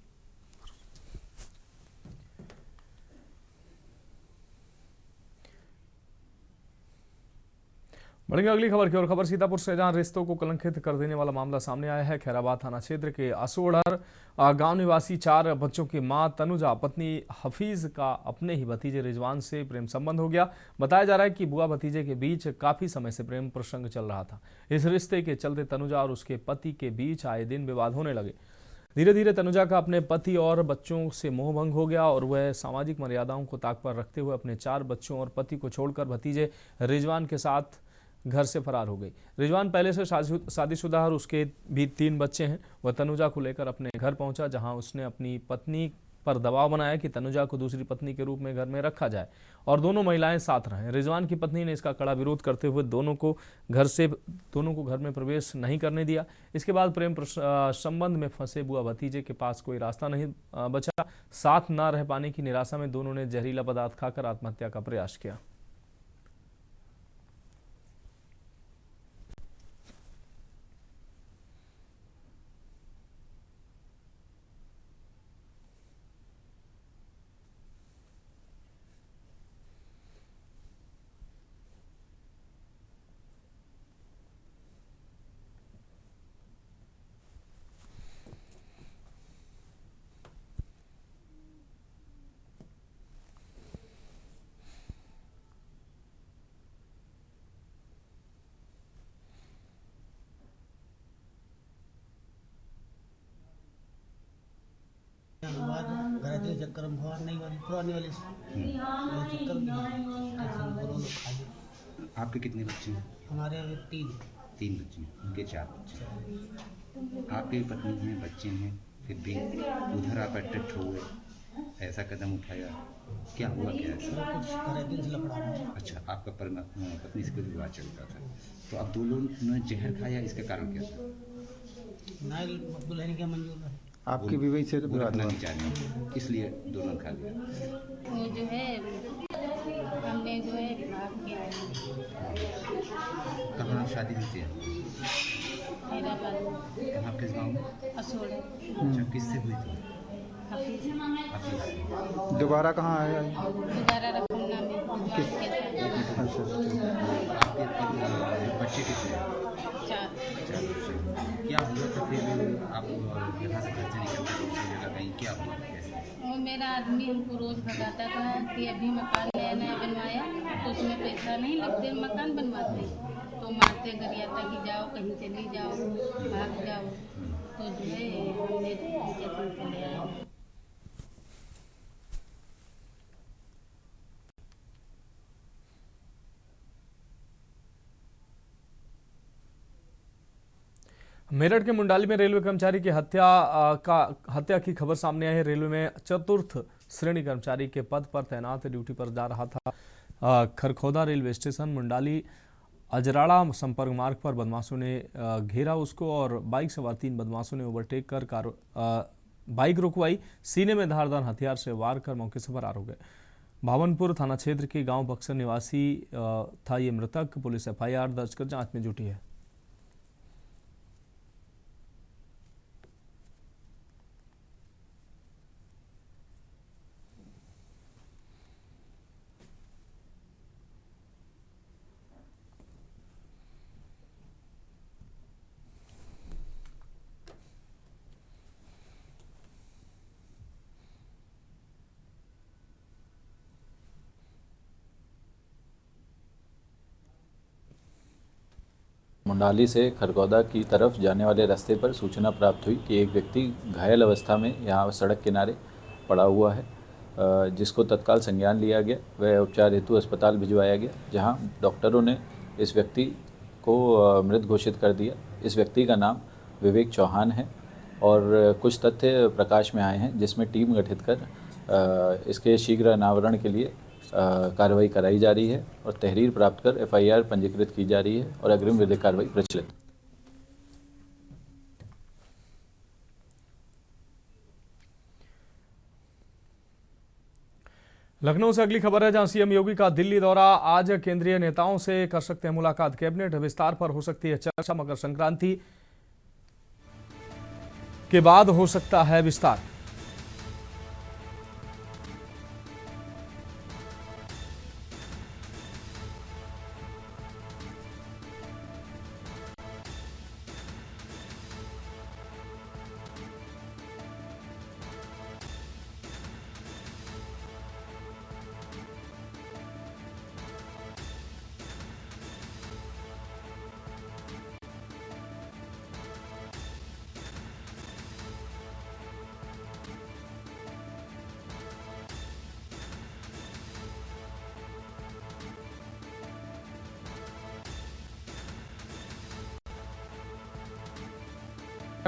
बढ़ेंगे अगली खबर की और खबर सीतापुर से, जहां रिश्तों को कलंकित कर देने वाला मामला सामने आया है। खैराबाद थाना क्षेत्र के असोड़र गांव निवासी 4 बच्चों की मां तनुजा पत्नी हफीज का अपने ही भतीजे रिजवान से प्रेम संबंध हो गया। बताया जा रहा है कि बुआ भतीजे के बीच काफी समय से प्रेम प्रसंग चल रहा था। इस रिश्ते के चलते तनुजा और उसके पति के बीच आए दिन विवाद होने लगे। धीरे धीरे तनुजा का अपने पति और बच्चों से मोह भंग हो गया और वह सामाजिक मर्यादाओं को ताक पर रखते हुए अपने 4 बच्चों और पति को छोड़कर भतीजे रिजवान के साथ घर से फरार हो गई। रिजवान पहले से शादीशुदा और उसके भी 3 बच्चे हैं। वह तनुजा को लेकर अपने घर पहुंचा, जहां उसने अपनी पत्नी पर दबाव बनाया कि तनुजा को दूसरी पत्नी के रूप में घर में रखा जाए और दोनों महिलाएं साथ रहें। रिजवान की पत्नी ने इसका कड़ा विरोध करते हुए दोनों को घर में प्रवेश नहीं करने दिया। इसके बाद प्रेम संबंध में फंसे बुआ भतीजे के पास कोई रास्ता नहीं बचा। साथ न रह पाने की निराशा में दोनों ने जहरीला पदार्थ खाकर आत्महत्या का प्रयास किया। चक्कर में नहीं वाली पुरानी वाली चक्कर आपके कितने बच्चे हैं? हमारे 3 बच्चे, उनके 4 बच्चे। आपकी पत्नी हैं, बच्चे हैं, फिर भी उधर आप अट्रैक्ट हुए, ऐसा कदम उठाया, क्या हुआ? क्या है? अच्छा, आपका पत्नी से कोई विवाद चलता था, तो अब दोनों ने जहर खाया, इसका कारण क्या था? दुल्हन क्या मंजूर है? आपकी बीवी से विवाद नहीं चाहिए, इसलिए दोनों खा लिया। वो जो है हमने जो है विवाह किया है। कहाँ शादी हुई थी? हैदराबाद। कहाँ, किस गाँव में? असोड़। अच्छा, किससे हुई थी? हफीज। दोबारा कहाँ आया? दोबारा रखना में। आपके बच्चे कितने? 4। क्या हुआ था फिर आप यहाँ से घर से निकलते दूसरी जगह कहीं, क्या हुआ? वो मेरा आदमी हमको रोज भगाता था कि अभी मकान नया बनवाया तो उसमें पैसा नहीं लगते, मकान बनवाते तो मारते गरियाता कि जाओ कहीं चली जाओ, भाग जाओ। तो जो है हमने चले आए। मेरठ के मुंडाली में रेलवे कर्मचारी की हत्या की खबर सामने आई है। रेलवे में 4th श्रेणी कर्मचारी के पद पर तैनात ड्यूटी पर जा रहा था। खरखौदा रेलवे स्टेशन मुंडाली अजराड़ा संपर्क मार्ग पर बदमाशों ने घेरा उसको और बाइक सवार 3 बदमाशों ने ओवरटेक कर बाइक रुकवाई। सीने में धारदार हथियार से वार कर मौके से फरार हो गए। भावनपुर थाना क्षेत्र के गांव बक्सर निवासी था ये मृतक। पुलिस FIR दर्ज कर जांच में जुटी है। मुंडाली से खरगौदा की तरफ जाने वाले रास्ते पर सूचना प्राप्त हुई कि एक व्यक्ति घायल अवस्था में यहाँ सड़क किनारे पड़ा हुआ है, जिसको तत्काल संज्ञान लिया गया। वह उपचार हेतु अस्पताल भिजवाया गया, जहाँ डॉक्टरों ने इस व्यक्ति को मृत घोषित कर दिया। इस व्यक्ति का नाम विवेक चौहान है और कुछ तथ्य प्रकाश में आए हैं, जिसमें टीम गठित कर इसके शीघ्र अनावरण के लिए कार्रवाई कराई जा रही है और तहरीर प्राप्त कर FIR पंजीकृत की जा रही है और अग्रिम विधिक कार्रवाई प्रचलित। लखनऊ से अगली खबर है, जहां सीएम योगी का दिल्ली दौरा। आज केंद्रीय नेताओं से कर सकते हैं मुलाकात, कैबिनेट विस्तार पर हो सकती है चर्चा। मकर संक्रांति के बाद हो सकता है विस्तार।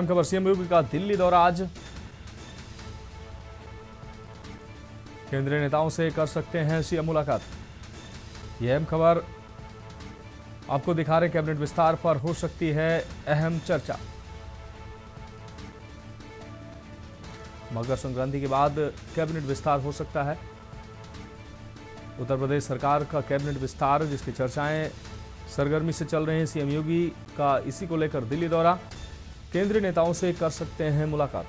खबर, सीएम योगी का दिल्ली दौरा। आज केंद्रीय नेताओं से कर सकते हैं सीएम मुलाकात। यह अहम खबर आपको दिखा रहे, कैबिनेट विस्तार पर हो सकती है अहम चर्चा। मकर संक्रांति के बाद कैबिनेट विस्तार हो सकता है। उत्तर प्रदेश सरकार का कैबिनेट विस्तार, जिसकी चर्चाएं सरगर्मी से चल रही हैं। सीएम योगी का इसी को लेकर दिल्ली दौरा, केंद्रीय नेताओं से कर सकते हैं मुलाकात।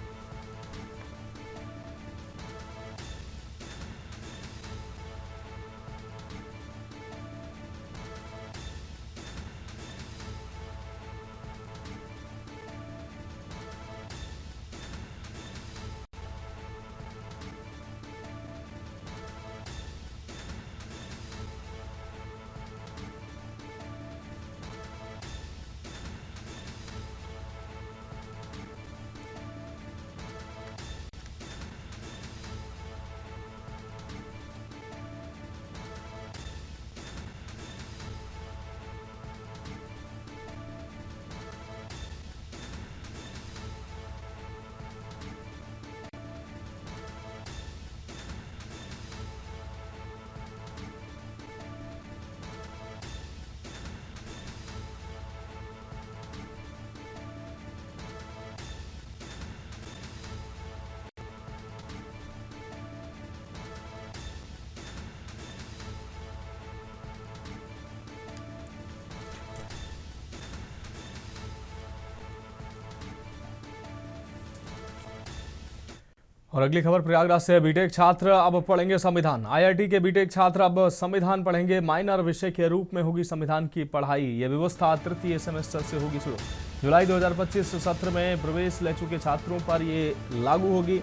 और अगली खबर प्रयागराज से, बीटेक छात्र अब पढ़ेंगे संविधान। आईआईटी के बीटेक छात्र अब संविधान पढ़ेंगे। माइनर विषय के रूप में होगी संविधान की पढ़ाई। यह व्यवस्था तृतीय सेमेस्टर से होगी शुरू। जुलाई 2025 सत्र में प्रवेश ले चुके छात्रों पर यह लागू होगी।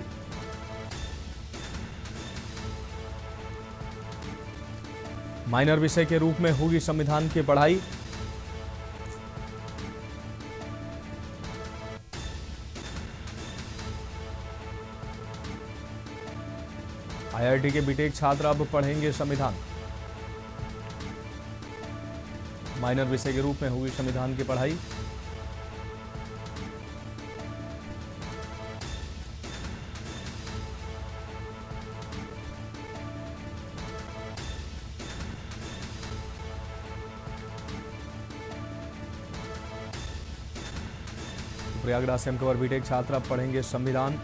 माइनर विषय के रूप में होगी संविधान की पढ़ाई। आईआईटी के बीटेक छात्र अब पढ़ेंगे संविधान। माइनर विषय के रूप में होगी संविधान की पढ़ाई। प्रयागराज से खबर, बीटेक छात्र अब पढ़ेंगे संविधान।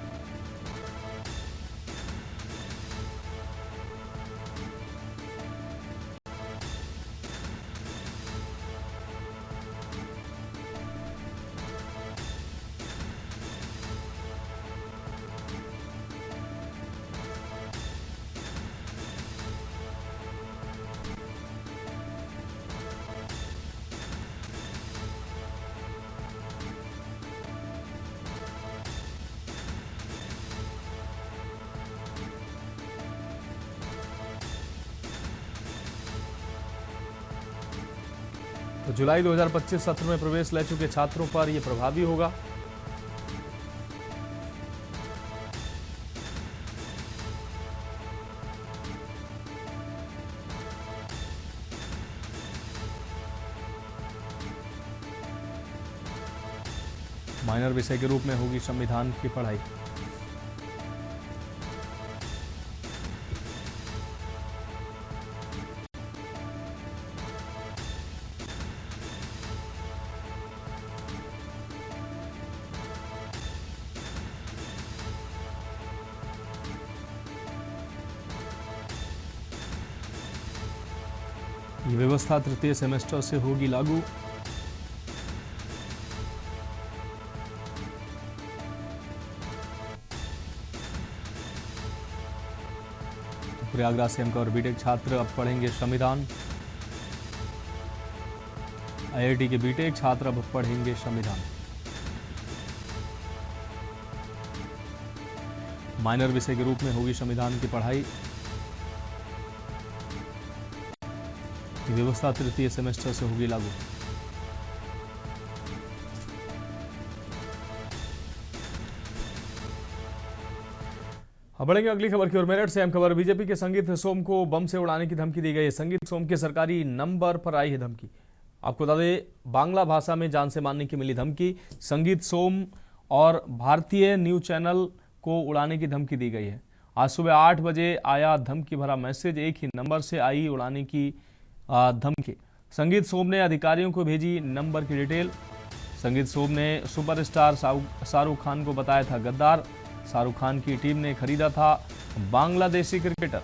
तो जुलाई 2025 सत्र में प्रवेश ले चुके छात्रों पर यह प्रभावी होगा। माइनर विषय के रूप में होगी संविधान की पढ़ाई। ये व्यवस्था तृतीय सेमेस्टर से होगी लागू। प्रयागराज से एमका और बीटेक छात्र अब पढ़ेंगे संविधान। आईआईटी के बीटेक छात्र अब पढ़ेंगे संविधान। माइनर विषय के रूप में होगी संविधान की पढ़ाई। व्यवस्था तृतीय सेमेस्टर से होगी लागू। अब बढ़ेंगे अगली खबर की ओर। मेरठ से अहम खबर। बीजेपी के संगीत सोम को बम से उड़ाने की धमकी दी गई है। संगीत सोम के सरकारी नंबर पर आई है धमकी। आपको बता दें, बांग्ला भाषा में जान से मारने की मिली धमकी। संगीत सोम और भारतीय न्यूज चैनल को उड़ाने की धमकी दी गई है। आज सुबह 8 बजे आया धमकी भरा मैसेज। एक ही नंबर से आई उड़ाने की धमकी। संगीत सोम ने अधिकारियों को भेजी नंबर की डिटेल। संगीत सोम ने सुपरस्टार शाहरुख खान को बताया था गद्दार। शाहरुख खान की टीम ने खरीदा था बांग्लादेशी क्रिकेटर।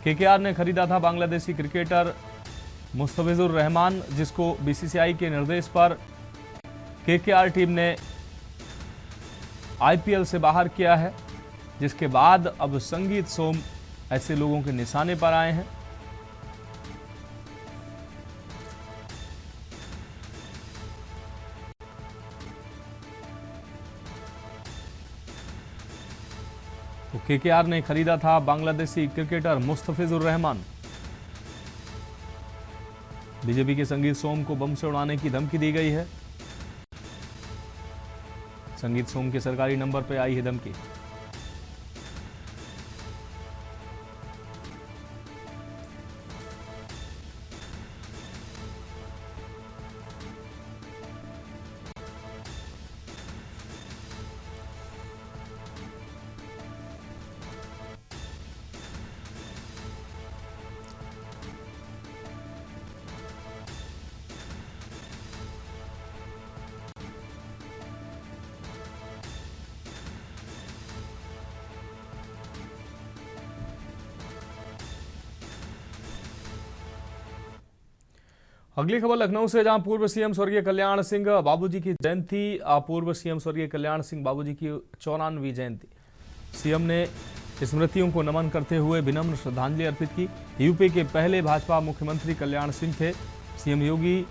केकेआर ने खरीदा था बांग्लादेशी क्रिकेटर मुस्तफिजुर रहमान, जिसको बीसीसीआई के निर्देश पर केकेआर टीम ने आईपीएल से बाहर किया है, जिसके बाद अब संगीत सोम ऐसे लोगों के निशाने पर आए हैं। तो केकेआर ने खरीदा था बांग्लादेशी क्रिकेटर मुस्तफिजुर रहमान। बीजेपी के संगीत सोम को बम से उड़ाने की धमकी दी गई है। संगीत सोम के सरकारी नंबर पर आई है धमकी। अगली खबर लखनऊ से, जहां पूर्व सीएम स्वर्गीय कल्याण सिंह बाबूजी की जयंती। पूर्व सीएम स्वर्गीय कल्याण सिंह बाबूजी की 94वीं जयंती। सीएम ने स्मृतियों को नमन करते हुए विनम्र श्रद्धांजलि अर्पित की। यूपी के पहले भाजपा मुख्यमंत्री कल्याण सिंह थे। सीएम योगी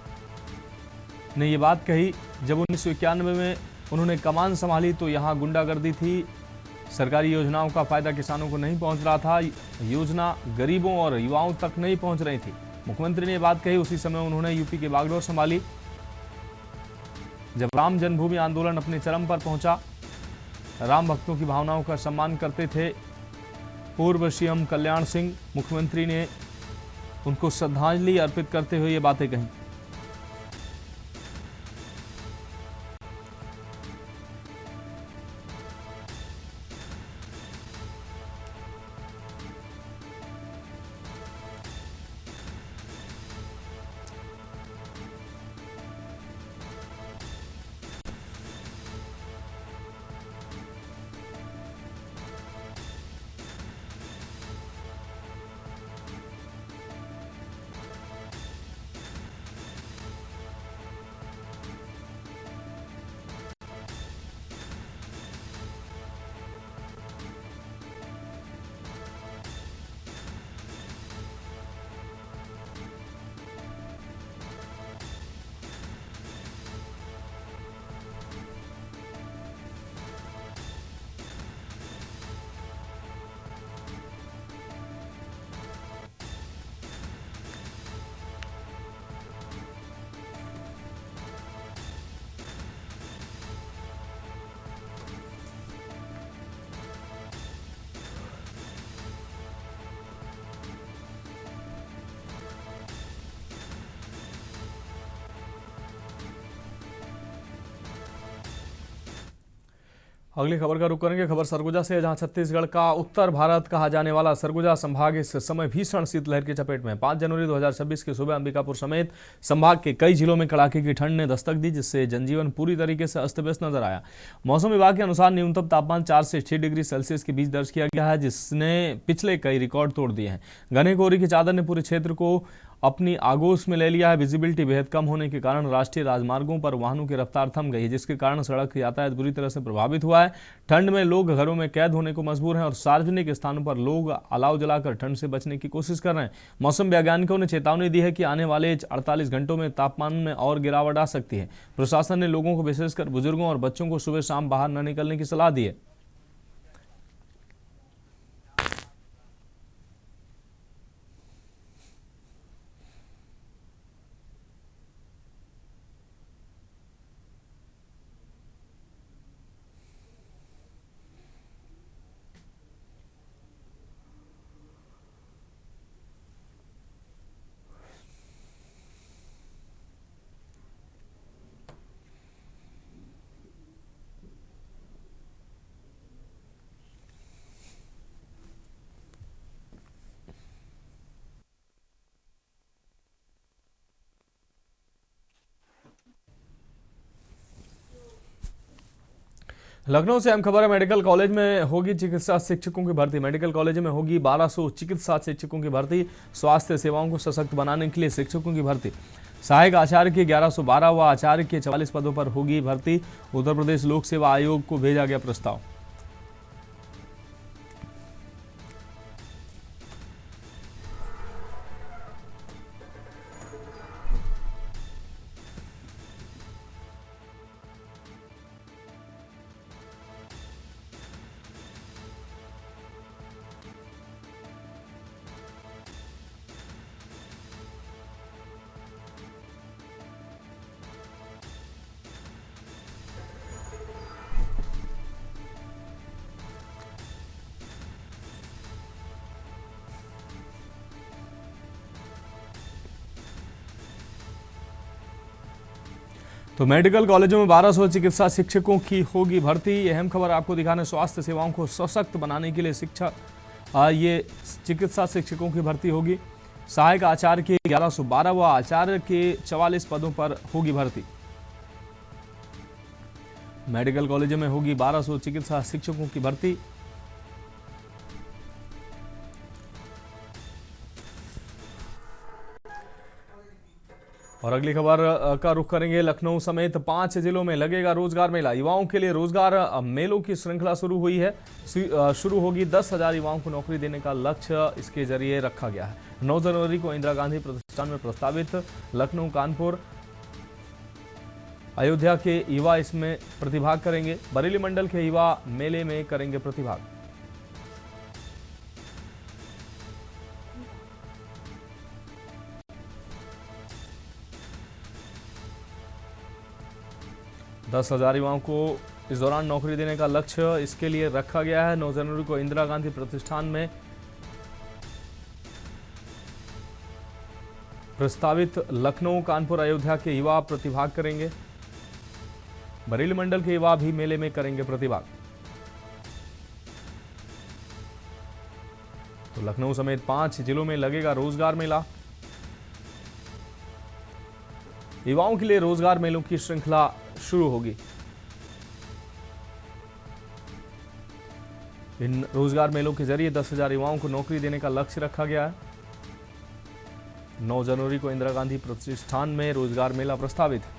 ने ये बात कही जब 1991 में उन्होंने कमान संभाली तो यहाँ गुंडागर्दी थी। सरकारी योजनाओं का फायदा किसानों को नहीं पहुंच रहा था। योजना गरीबों और युवाओं तक नहीं पहुंच रही थी। मुख्यमंत्री ने बात कही उसी समय उन्होंने यूपी के बागडोर संभाली, जब राम जन्मभूमि आंदोलन अपने चरम पर पहुंचा। राम भक्तों की भावनाओं का सम्मान करते थे पूर्व सीएम कल्याण सिंह। मुख्यमंत्री ने उनको श्रद्धांजलि अर्पित करते हुए ये बातें कही। अगली खबर का रुख करेंगे। खबर सरगुजा से, जहां छत्तीसगढ़ का उत्तर भारत कहा जाने वाला सरगुजा संभाग इस समय भीषण शीतलहर की चपेट में। 5 जनवरी 2026 की सुबह अंबिकापुर समेत संभाग के कई जिलों में कड़ाके की ठंड ने दस्तक दी, जिससे जनजीवन पूरी तरीके से अस्त व्यस्त नजर आया। मौसम विभाग के अनुसार न्यूनतम तापमान 4 से 6 डिग्री सेल्सियस के बीच दर्ज किया गया है, जिसने पिछले कई रिकॉर्ड तोड़ दिए हैं। घने कोहरे की चादर ने पूरे क्षेत्र को अपनी आगोश में ले लिया है। विजिबिलिटी बेहद कम होने के कारण राष्ट्रीय राजमार्गों पर वाहनों की रफ्तार थम गई है, जिसके कारण सड़क यातायात बुरी तरह से प्रभावित हुआ है। ठंड में लोग घरों में कैद होने को मजबूर हैं और सार्वजनिक स्थानों पर लोग अलाव जलाकर ठंड से बचने की कोशिश कर रहे हैं। मौसम वैज्ञानिकों ने चेतावनी दी है कि आने वाले 48 घंटों में तापमान में और गिरावट आ सकती है। प्रशासन ने लोगों को, विशेषकर बुजुर्गों और बच्चों को, सुबह शाम बाहर न निकलने की सलाह दी है। लखनऊ से अहम खबर है। मेडिकल कॉलेज में होगी चिकित्सा शिक्षकों की भर्ती। मेडिकल कॉलेज में होगी 1200 चिकित्सा शिक्षकों की भर्ती। स्वास्थ्य सेवाओं को सशक्त बनाने के लिए शिक्षकों की भर्ती। सहायक आचार्य की 1112 व आचार्य के 44 पदों पर होगी भर्ती। उत्तर प्रदेश लोक सेवा आयोग को भेजा गया प्रस्ताव। तो मेडिकल कॉलेजों में 1200 चिकित्सा शिक्षकों की होगी भर्ती। ये अहम खबर आपको दिखाने। स्वास्थ्य सेवाओं को सशक्त बनाने के लिए ये चिकित्सा शिक्षकों की भर्ती होगी। सहायक आचार्य के 1112 व आचार्य के 44 पदों पर होगी भर्ती। मेडिकल कॉलेजों में होगी 1200 चिकित्सा शिक्षकों की भर्ती। और अगली खबर का रुख करेंगे। लखनऊ समेत 5 जिलों में लगेगा रोजगार मेला। युवाओं के लिए रोजगार मेलों की श्रृंखला शुरू हुई है। शुरू होगी। 10,000 युवाओं को नौकरी देने का लक्ष्य इसके जरिए रखा गया है। 9 जनवरी को इंदिरा गांधी प्रतिष्ठान में प्रस्तावित लखनऊ, कानपुर, अयोध्या के युवा इसमें प्रतिभाग करेंगे। बरेली मंडल के युवा मेले में करेंगे प्रतिभाग। दस 10,000 युवाओं को इस दौरान नौकरी देने का लक्ष्य इसके लिए रखा गया है। 9 जनवरी को इंदिरा गांधी प्रतिष्ठान में प्रस्तावित लखनऊ, कानपुर, अयोध्या के युवा प्रतिभाग करेंगे। बरेली मंडल के युवा भी मेले में करेंगे प्रतिभाग। तो लखनऊ समेत 5 जिलों में लगेगा रोजगार मेला। युवाओं के लिए रोजगार मेलों की श्रृंखला शुरू होगी। इन रोजगार मेलों के जरिए 10,000 युवाओं को नौकरी देने का लक्ष्य रखा गया है। 9 जनवरी को इंदिरा गांधी प्रतिष्ठान में रोजगार मेला प्रस्तावित है।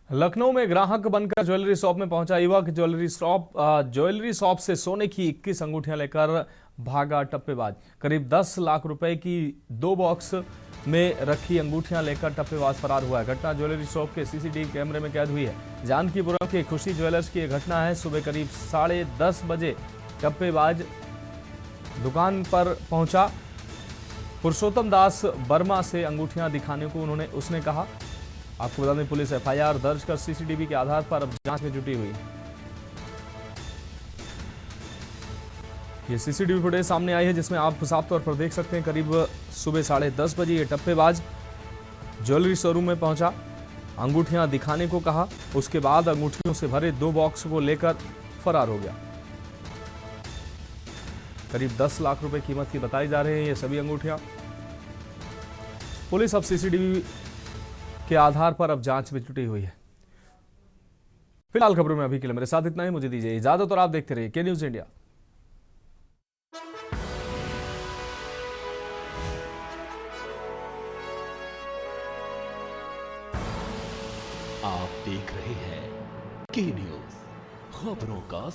लखनऊ में ग्राहक बनकर ज्वेलरी शॉप में पहुंचा युवक। ज्वेलरी शॉप से सोने की 21 अंगूठियां लेकर भागा टप्पेबाज। करीब 10 लाख रुपए की 2 बॉक्स में रखी अंगूठियां लेकर टप्पेबाज फरार हुआ है। घटना ज्वेलरी शॉप के सीसीटीवी कैमरे में कैद हुई है। जानकीपुरम के खुशी ज्वेलर्स की यह घटना है। सुबह करीब 10:30 बजे टप्पेबाज दुकान पर पहुंचा। पुरुषोत्तम दास वर्मा से अंगूठियां दिखाने को उसने कहा। आपको बता दें, पुलिस एफआईआर दर्ज कर सीसीटीवी के आधार पर अब जांच में जुटी हुई है। ये सीसीटीवी फुटेज सामने आई है जिसमें आप साफ तौर पर देख सकते हैं करीब सुबह 10:30 बजे ये टप्पेबाज ज्वेलरी शोरूम में पहुंचा, अंगूठियां दिखाने को कहा, उसके बाद अंगूठियों से भरे 2 बॉक्स को लेकर फरार हो गया। करीब 10 लाख रुपए कीमत की बताई जा रही है ये सभी अंगूठियां। पुलिस अब सीसीटीवी के आधार पर अब जांच में जुटी हुई है। फिलहाल खबरों में अभी के लिए मेरे साथ इतना ही, मुझे दीजिए इजाजत और आप देखते रहिए के न्यूज इंडिया। आप देख रहे हैं के न्यूज, खबरों का